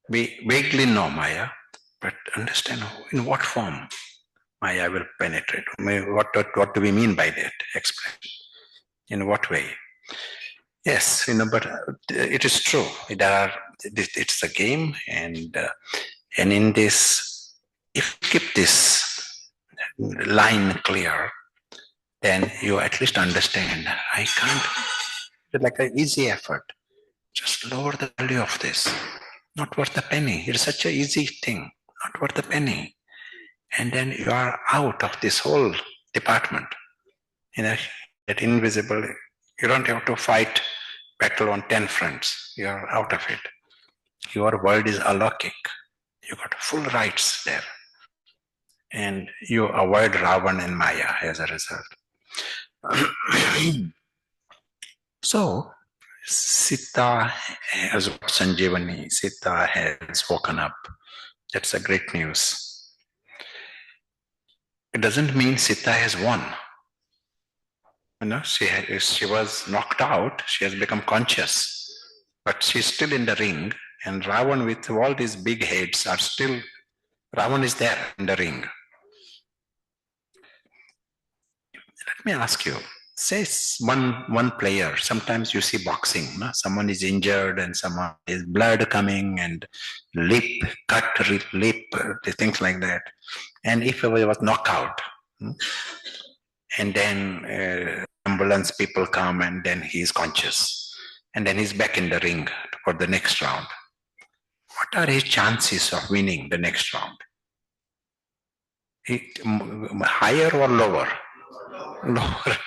We vaguely know Maya, but understand in what form Maya will penetrate. What do we mean by that expression? In what way? Yes, but it is true. It's a game, and in this, if you keep this line clear, then you at least understand. I can't. It's like an easy effort. Just lower the value of this. Not worth a penny. It's such an easy thing. Not worth a penny. And then you are out of this whole department. That invisible. You don't have to fight battle on 10 fronts. You are out of it. Your world is alokik. You got full rights there. And you avoid Ravan and Maya as a result. So, Sita has Sanjeevani. Sita has woken up. That's a great news. It doesn't mean Sita has won. She was knocked out. She has become conscious, but she's still in the ring. And Ravan, with all these big heads, are still. Ravan is there in the ring. Let me ask you. Say one player. Sometimes you see boxing. Someone is injured and someone is blood coming and cut lip, things like that. And if it was knockout, and then ambulance people come and then he is conscious, and then he's back in the ring for the next round. What are his chances of winning the next round? Higher or lower? Lower.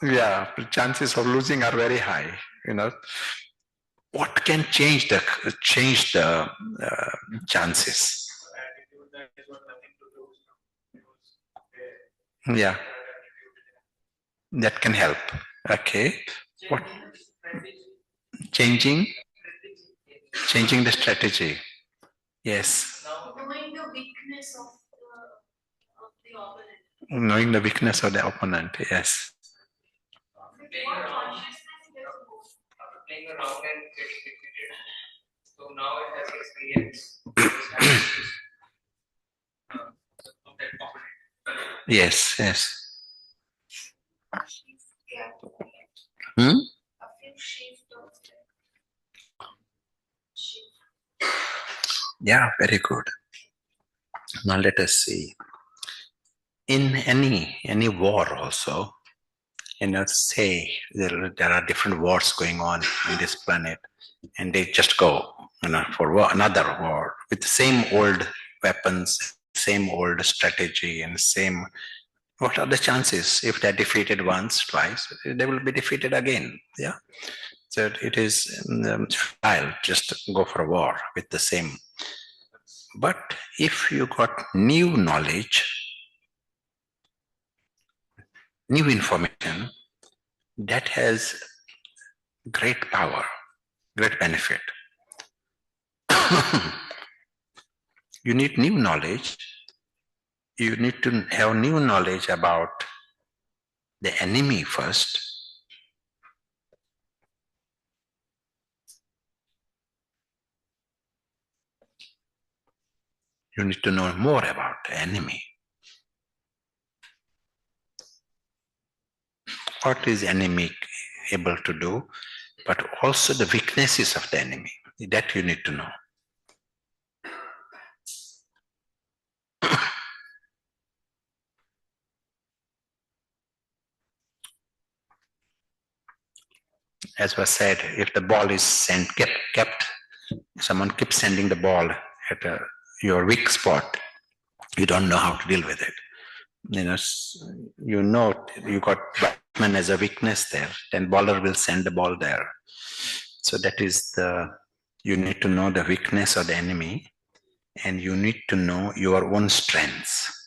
Yeah, the chances of losing are very high. What can change the chances? Yeah, that can help. Okay, what? Changing the strategy. Yes. Knowing the weakness of the opponent. Knowing the weakness of the opponent. Yes. Playing around and getting defeated. So now it has experience. Of that opponent. Yes. Yeah, very good. Now let us see. In any war also, say there are different wars going on this planet, and they just go, for another war with the same old weapons, same old strategy, and same. What are the chances if they're defeated once, twice, they will be defeated again? Yeah. So it is futile just go for a war with the same. But if you got new knowledge, new information, that has great power, great benefit. You need new knowledge. You need to have new knowledge about the enemy first. You need to know more about the enemy. What is enemy able to do, but also the weaknesses of the enemy. That you need to know. As was said, if the ball is kept, someone keeps sending the ball at your weak spot, you don't know how to deal with it. You got batsman as a weakness there, then bowler will send the ball there. So that is you need to know the weakness of the enemy, and you need to know your own strengths.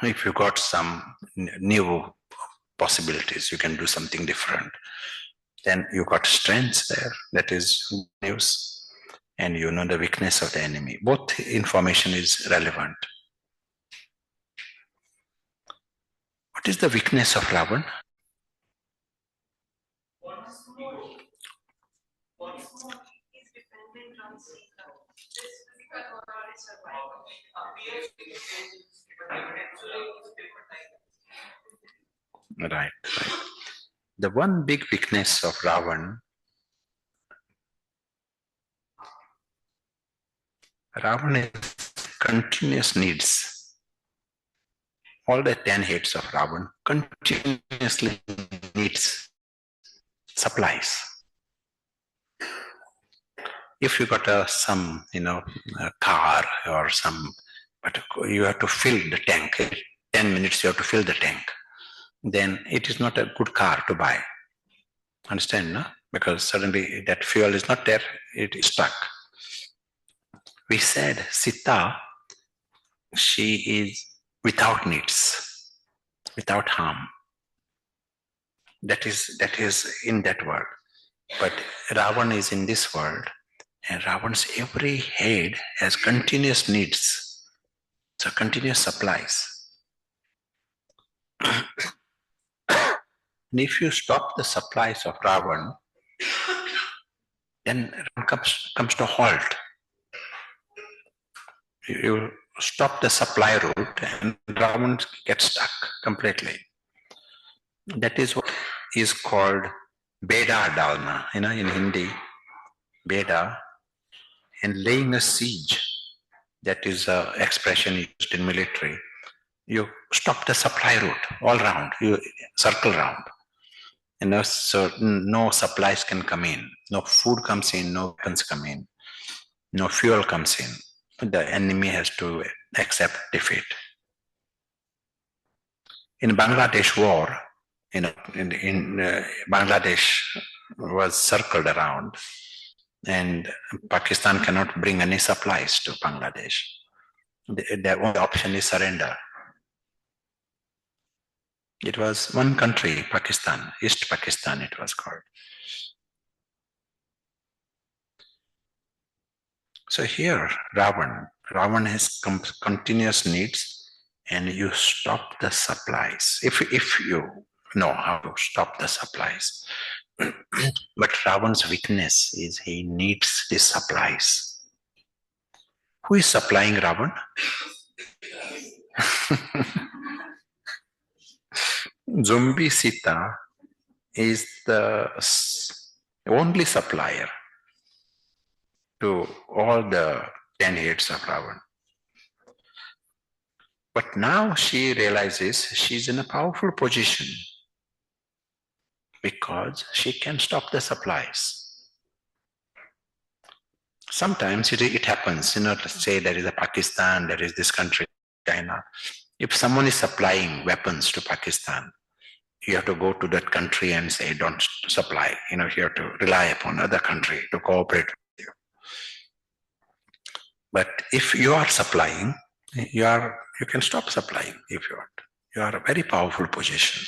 If you got some new possibilities, you can do something different. Then you got strengths there, that is news, and you know the weakness of the enemy. Both information is relevant. What is the weakness of Ravan? Once more, he is dependent on Sita. This physical world is survival. Right. The one big weakness of Ravan is continuous needs. All the 10 heads of Ravan continuously needs supplies. If you got some, a car or some, but you have to fill the tank. 10 minutes you have to fill the tank. Then it is not a good car to buy. Understand, no? Because suddenly that fuel is not there, it is stuck. We said Sita, she is without needs, without harm. That is in that world. But Ravan is in this world, and Ravan's every head has continuous needs, so continuous supplies. And if you stop the supplies of Ravan, then comes to halt. You stop the supply route and Ravan gets stuck completely. That is what is called Beda Dalna, in Hindi, Beda, and laying a siege. That is an expression used in military. You stop the supply route all round, you circle round. So no supplies can come in, no food comes in, no weapons come in, no fuel comes in. The enemy has to accept defeat. In Bangladesh war, in Bangladesh was circled around, and Pakistan cannot bring any supplies to Bangladesh. The only option is surrender. It was one country, Pakistan, East Pakistan it was called. So here, Ravan has continuous needs, and you stop the supplies. If you know how to stop the supplies. But Ravan's weakness is he needs the supplies. Who is supplying Ravan? Zombie Sita is the only supplier to all the 10 heads of Ravan. But now she realizes she's in a powerful position because she can stop the supplies. Sometimes it happens, let's say there is a Pakistan, there is this country, China. If someone is supplying weapons to Pakistan, you have to go to that country and say, don't supply. You have to rely upon other country to cooperate with you. But if you are supplying, you can stop supplying if you want. You are a very powerful position.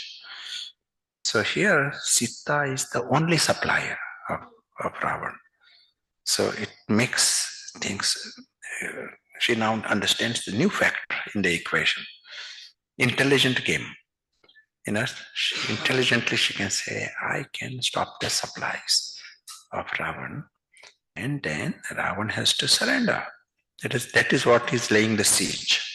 So here, Sita is the only supplier of Ravan. So it makes things, she now understands the new factor in the equation. Intelligent game. Intelligently she can say, I can stop the supplies of Ravan, and then Ravan has to surrender. That is what is laying the siege.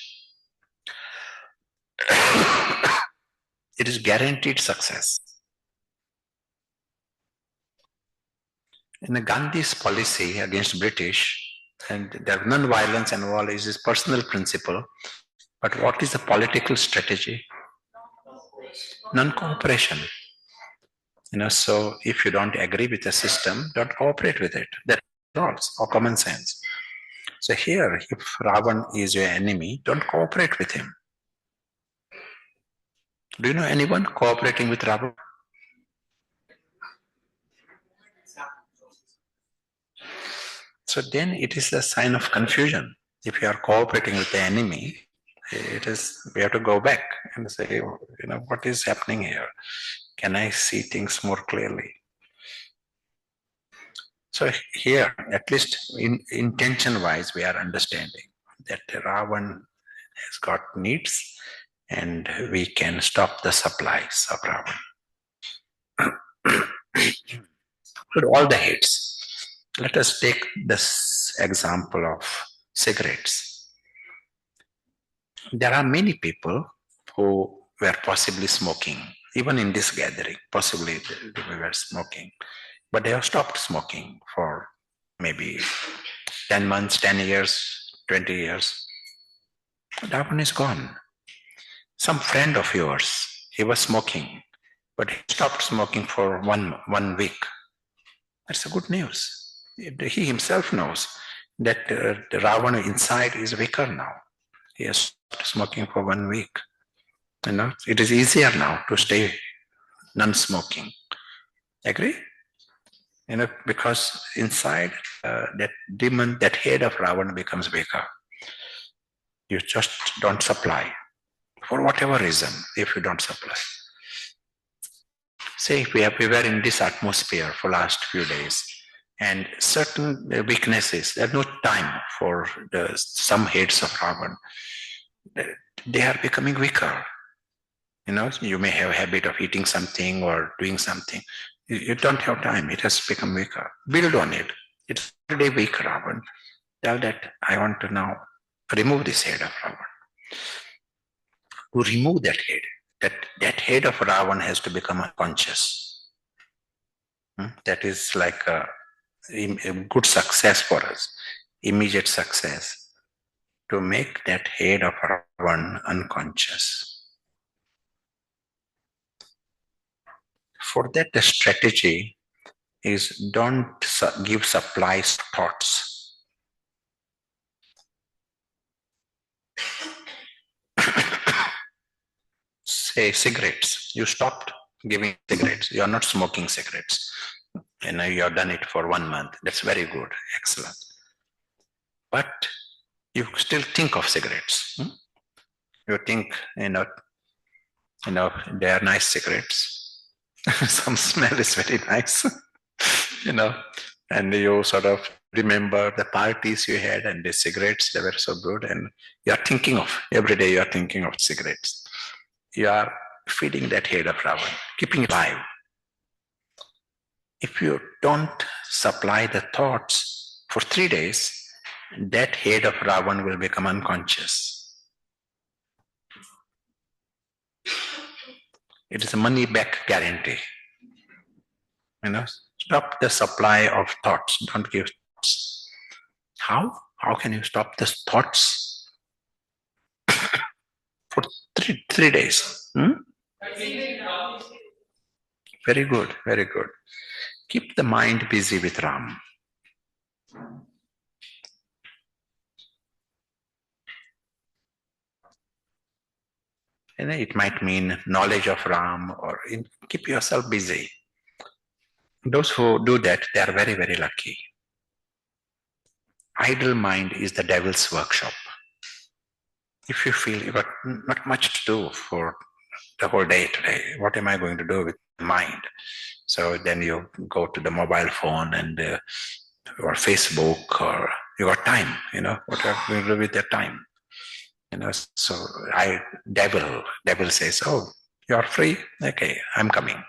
It is guaranteed success. In the Gandhi's policy against British, and there non-violence and all is his personal principle, but what is the political strategy? Non-cooperation. So if you don't agree with the system, don't cooperate with it. That's rules or common sense. So here, if Ravan is your enemy, don't cooperate with him. Do you know anyone cooperating with Ravan? So then it is a sign of confusion. If you are cooperating with the enemy, we have to go back and say, what is happening here? Can I see things more clearly? So here, at least intention-wise, we are understanding that Ravan has got needs and we can stop the supplies of Ravan. With all the hates. Let us take this example of cigarettes. There are many people who were possibly smoking, even in this gathering, possibly they were smoking, but they have stopped smoking for maybe 10 months, 10 years, 20 years. That one is gone. Some friend of yours, he was smoking, but he stopped smoking for one week. That's a good news. He himself knows that the Ravana inside is weaker now. He has stopped smoking for 1 week. It is easier now to stay non-smoking. Agree? Because inside that demon, that head of Ravana becomes weaker. You just don't supply. For whatever reason, if you don't supply. Say we were in this atmosphere for last few days, and certain weaknesses, there's no time for some heads of Ravan. They are becoming weaker. You may have a habit of eating something or doing something. You don't have time. It has become weaker. Build on it. It's already weak, Ravan. Tell that I want to now remove this head of Ravan. To remove that head, that head of Ravan has to become unconscious. That is like a good success for us, immediate success, to make that head of Ravan unconscious. For that, the strategy is don't give supplies thoughts. Say cigarettes, you stopped giving cigarettes, you are not smoking cigarettes. And you have done it for 1 month. That's very good, excellent. But you still think of cigarettes. You think, they are nice cigarettes. Some smell is very nice, and you sort of remember the parties you had and the cigarettes, they were so good. And you are thinking of, every day you are thinking of cigarettes. You are feeding that head of Ravan, keeping it alive. If you don't supply the thoughts for 3 days, that head of Ravan will become unconscious. It is a money back guarantee. Stop the supply of thoughts. Don't give thoughts. How? How can you stop the thoughts for three days? Very good, very good. Keep the mind busy with Ram. It might mean knowledge of Ram, or keep yourself busy. Those who do that, they are very, very lucky. Idle mind is the devil's workshop. If you feel you got not much to do for the whole day today, what am I going to do with mind? So then you go to the mobile phone and or Facebook, or you got time, what are you going to do with your time? So devil says, oh, you're free? Okay, I'm coming.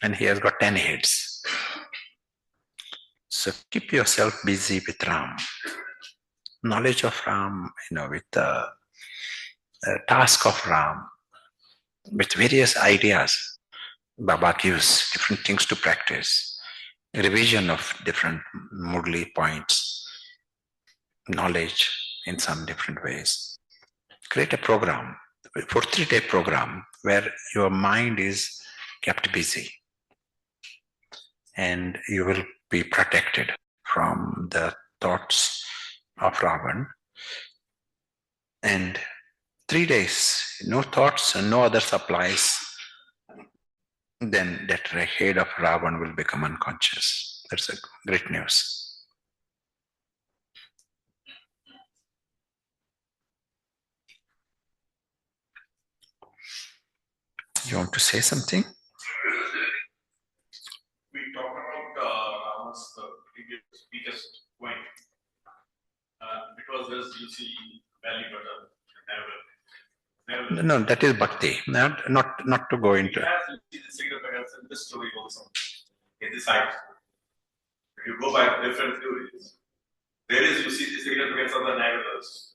And he has got 10 heads. So keep yourself busy with Ram. Knowledge of Ram, with the task of Ram, with various ideas. Baba gives different things to practice. Revision of different Murli points. Knowledge in some different ways. Create a program, for 3-day program, where your mind is kept busy. And you will be protected from the thoughts of Ravan. And 3 days, no thoughts and no other supplies, then that head of Ravan will become unconscious. That's a great news. You want to say something? We talked about Rama's biggest point. Because there's, you see, belly button, never. No, that is bhakti. Not to go into. You see the significance in this story also. In this side, if you go by different theories, you see the significance of the navigators.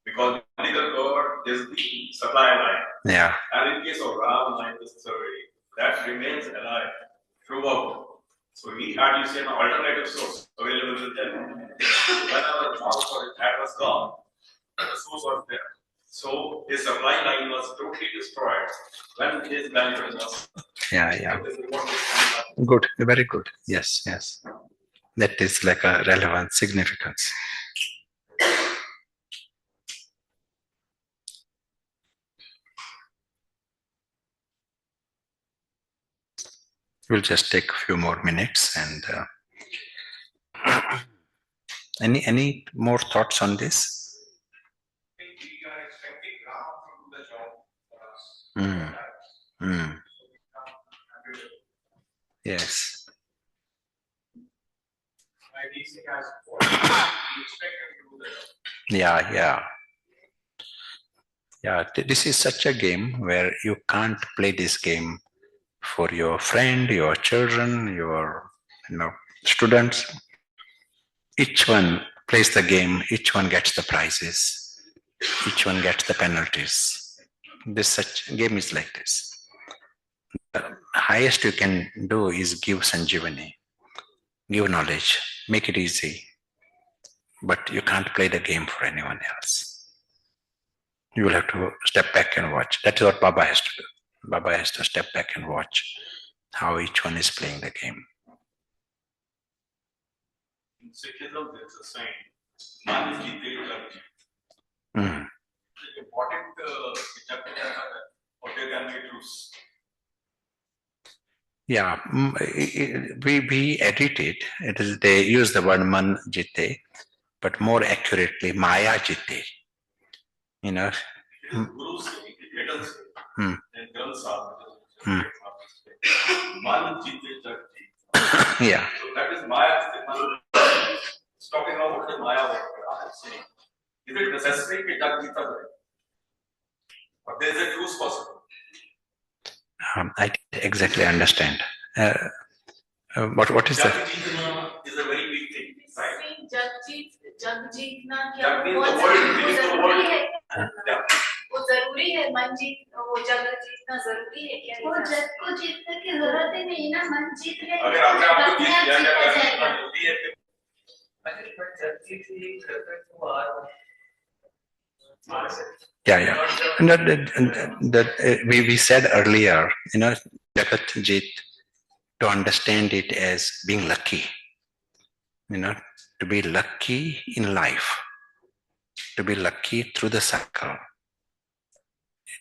Because in the God, there's the supply line. Yeah. And in case of Ram, like this story, that remains alive throughout. So we had, you see, an alternative source available with them. Whenever the house or his head was gone, the source was there. So his supply line was totally destroyed when his benefit was. Yeah. Good, very good. Yes. That is like a relevant significance. We'll just take a few more minutes and any more thoughts on this? I think we are expecting Ram to do the job for us. Yes. Like DC has we expect him to do the job. Yeah. This is such a game where you can't play this game for your friend, your children, your students. Each one plays the game, each one gets the prizes, each one gets the penalties. Such game is like this. The highest you can do is give Sanjeevani, give knowledge, make it easy. But you can't play the game for anyone else. You will have to step back and watch. That is what Baba has to do. Baba has to step back and watch how each one is playing the game. In Sikhism, there's a saying, Man jite jagji. Important or there can be truths. Yeah, we edit it. They use the word man jite, but more accurately, Maya jite. Guru say, Vedas say, and Granth Sahib, Man jite jagji. Yeah. So that is Maya. It's talking about what the Maya was saying. Is it necessary to judge Gita? But there is a truth possible. I didn't exactly understand. What is that? Jagjeetna is a very big thing. Right? जगजीतना क्या That means वो the world, जरूरी है Yeah. वो जरूरी है मन जीत वो जग जीतना जीतना जरूरी है क्या? वो जग को जीतने की जरूरत ही नहीं ना, मन जीत ले। अगर आपने आपको जीत लिया जीता क्या जाएगा। जल्दी है कि Yeah. And we said earlier, Jagat Jit, to understand it as being lucky, to be lucky in life, to be lucky through the cycle.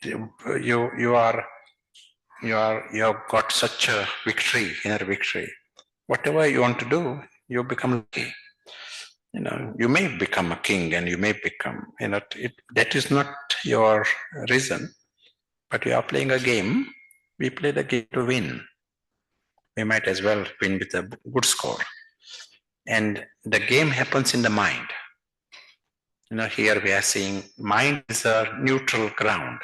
You have got such a victory, inner victory. Whatever you want to do, you become lucky. You may become a king and you may become, that is not your reason, but you are playing a game. We play the game to win. We might as well win with a good score. And the game happens in the mind. Here we are seeing mind is a neutral ground.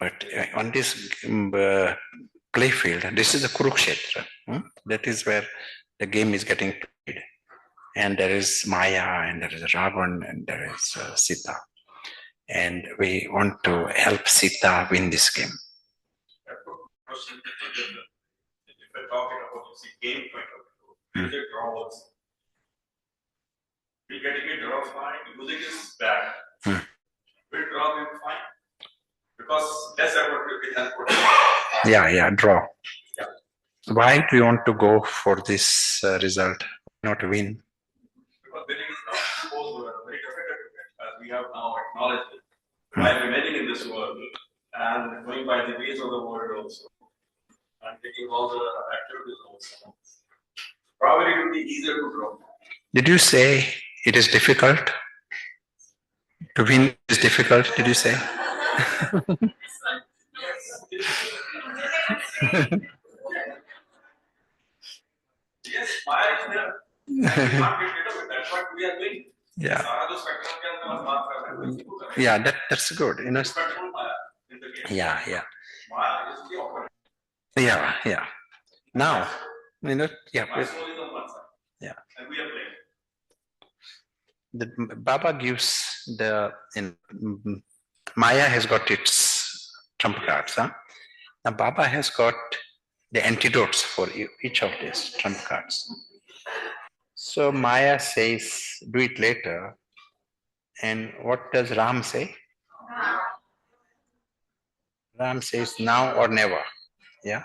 But on this play field, this is a Kurukshetra. That is where the game is getting played. And there is Maya, and there is Ravan, and there is Sita. And we want to help Sita win this game. If we're talking about game point of view, draw also. We getting it draw fine, losing is bad. We draw them fine. Because less effort will be helpful. Yeah, draw. Yeah. Why do you want to go for this result, not win? Because winning is not supposed to be very difficult to get, as we have now acknowledged it. By remaining in this world and going by the ways of the world also, and taking all the activities also, probably it will be easier to draw. Did you say it is difficult? To win is difficult, did you say? Yes, Maya is there. We can't get rid of it. That's what we are doing. Yeah. Spectrum Yeah, that's good. Control Maya in the game. Yeah. Maya is the opponent. Yeah. Now, My soul is on one side. Yeah. And we are playing. The Baba gives Maya has got its trump cards. Huh? Now Baba has got the antidotes for each of these trump cards. So Maya says, do it later. And what does Ram say? Ram says, now or never. Yeah.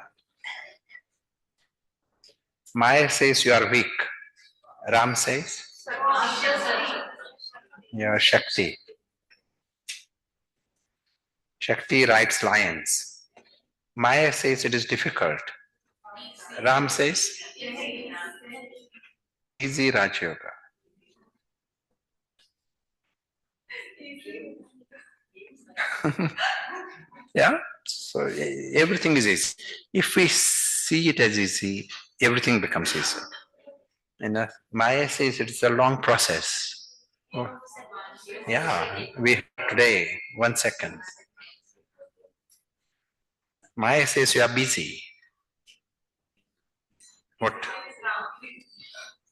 Maya says, you are weak. Ram says, you are Shakti. Shakti rides lions. Maya says it is difficult. Ram says, easy Raj Yoga. Yeah, so everything is easy. If we see it as easy, everything becomes easy. Maya says it's a long process. Oh. Yeah, we today 1 second. Maya says you are busy. What?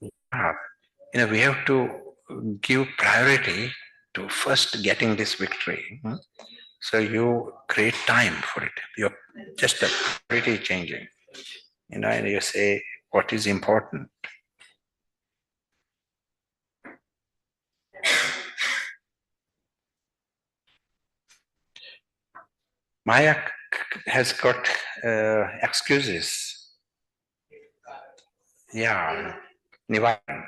We have to give priority to first getting this victory. So you create time for it. You're just a priority changing. And you say what is important. Maya has got excuses. Yeah, Nivaran.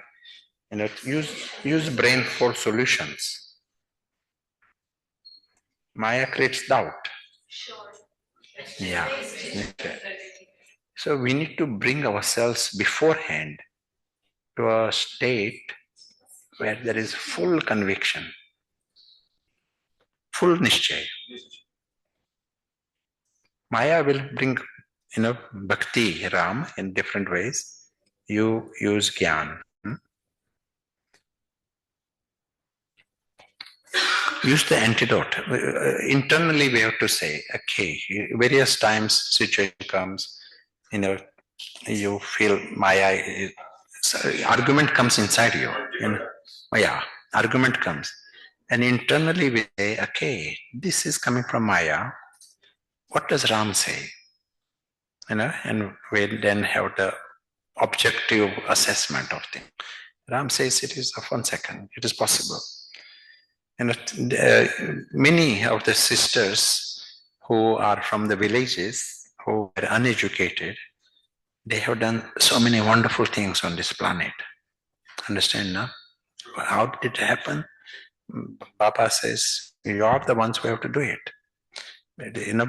Use brain for solutions. Maya creates doubt. Yeah. Okay. So we need to bring ourselves beforehand to a state where there is full conviction, full nishchay. Maya will bring, bhakti, Ram, in different ways. You use jnana. Use the antidote. Internally, we have to say, okay, various times situation comes, you feel Maya, argument comes inside you. Argument comes. And internally we say, okay, this is coming from Maya. what does Ram say? And we then have the objective assessment of things. Ram says it is of 1 second, it is possible. And many of the sisters who are from the villages, who are uneducated, they have done so many wonderful things on this planet. Understand now? How did it happen? Baba says, you are the ones who have to do it.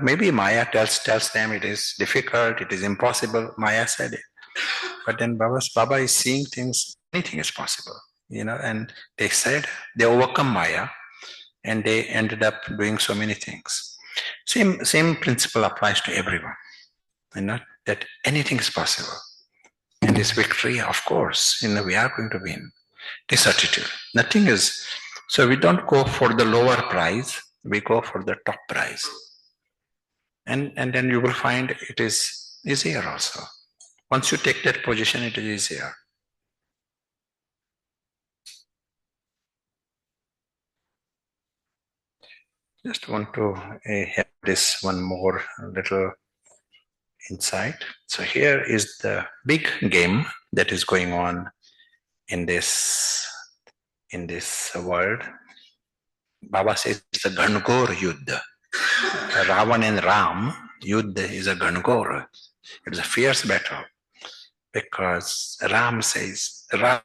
Maybe Maya tells them it is difficult, it is impossible. Maya said it. But then Baba is seeing things, anything is possible. And they said they overcome Maya and they ended up doing so many things. Same principle applies to everyone. That anything is possible. And this victory, of course, we are going to win. This attitude. Nothing is. So we don't go for the lower prize, we go for the top prize. And then you will find it is easier also. Once you take that position, it is easier. Just want to have this one more little insight. So here is the big game that is going on in this world. Baba says it's a Gangor Yuddha. Ravan and Ram, Yuddha is a Gangor. It's a fierce battle. Because Ram says, Ram,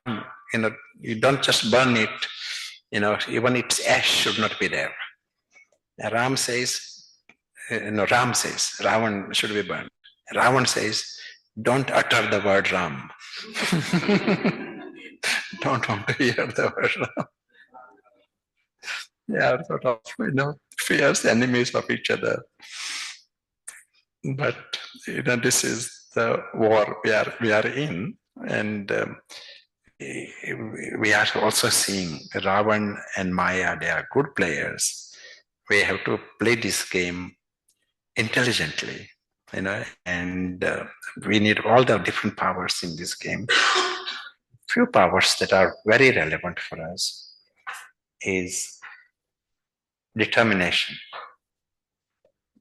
you don't just burn it, even its ash should not be there. Ram says, Ravan should be burned. Ravan says, don't utter the word Ram. Don't want to hear the word Ram. They are sort of, fierce enemies of each other. But, this is the war we are in. And we are also seeing Ravan and Maya, they are good players. We have to play this game intelligently, and we need all the different powers in this game. Few powers that are very relevant for us is determination.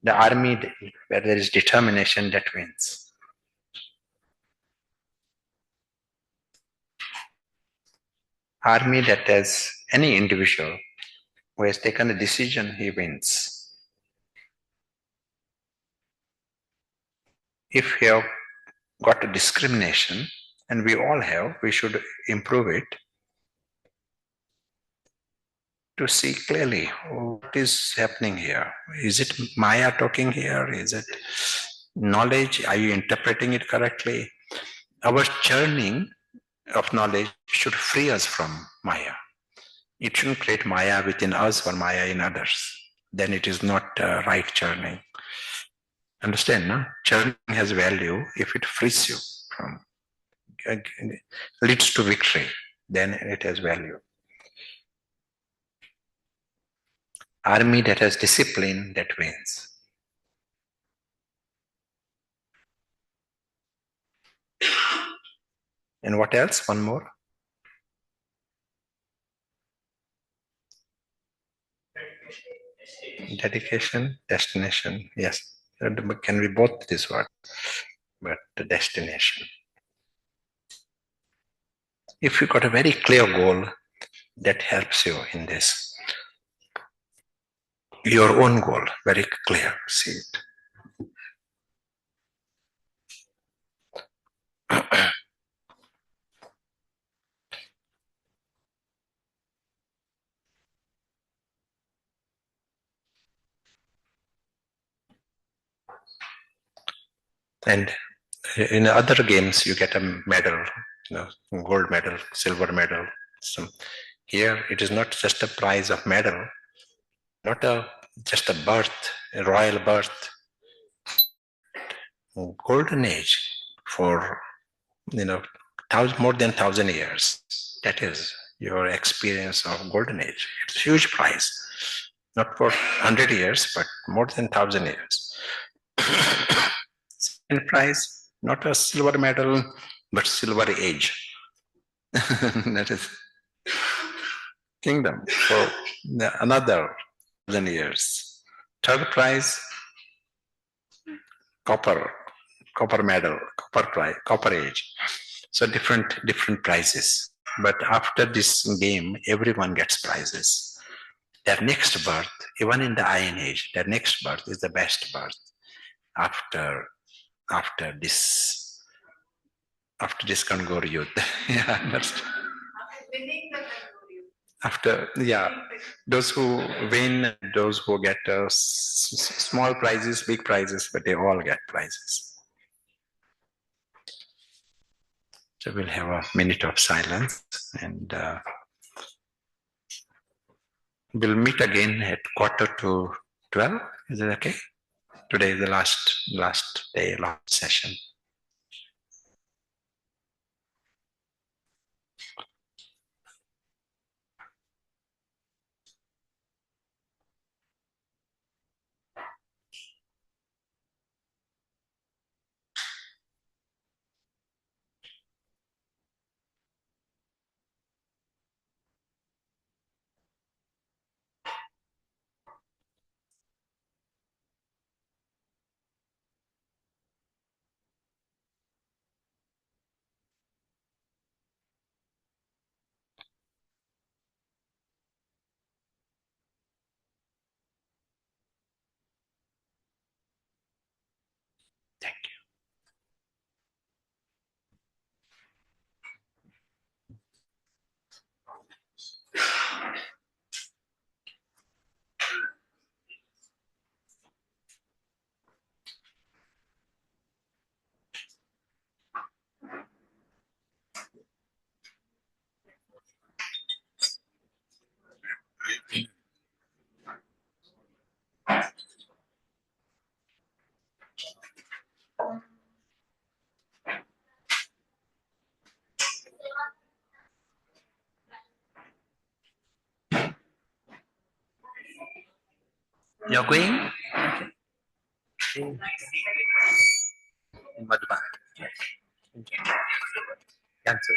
The army where there is determination, that wins. Army that has any individual who has taken a decision, he wins. If you have got a discrimination, and we all have, we should improve it to see clearly what is happening here. Is it Maya talking here? Is it knowledge? Are you interpreting it correctly? Our churning of knowledge should free us from Maya. It shouldn't create Maya within us or Maya in others. Then it is not right churning. Understand, no? Churning has value if it frees you from, leads to victory, then it has value. Army that has discipline, that wins. And what else? One more. Dedication, destination. Yes, can be both this word, but the destination. If you got a very clear goal, that helps you in this. Your own goal, very clear, see it. And in other games, you get a medal, gold medal, silver medal. So here, it is not just a prize of medal, not just a birth, a royal birth. Golden age for, more than 1,000 years. That is your experience of golden age. It's a huge prize, not for 100 years, but more than 1,000 years. Second prize, not a silver medal, but silver age. That is kingdom for another 1,000 years. Third prize, copper medal, copper age. So different prizes. But after this game, everyone gets prizes. Their next birth, even in the Iron Age, their next birth is the best birth after this Kangur Yuddha. Yeah, that's After winning the Kangur Yuddha. after, yeah, those who win, those who get small prizes, big prizes, but they all get prizes. So we'll have a minute of silence, and we'll meet again at 11:45. Is it okay? Today is the last day, last session. Thank you. You're going? In Madhuban. Cancel.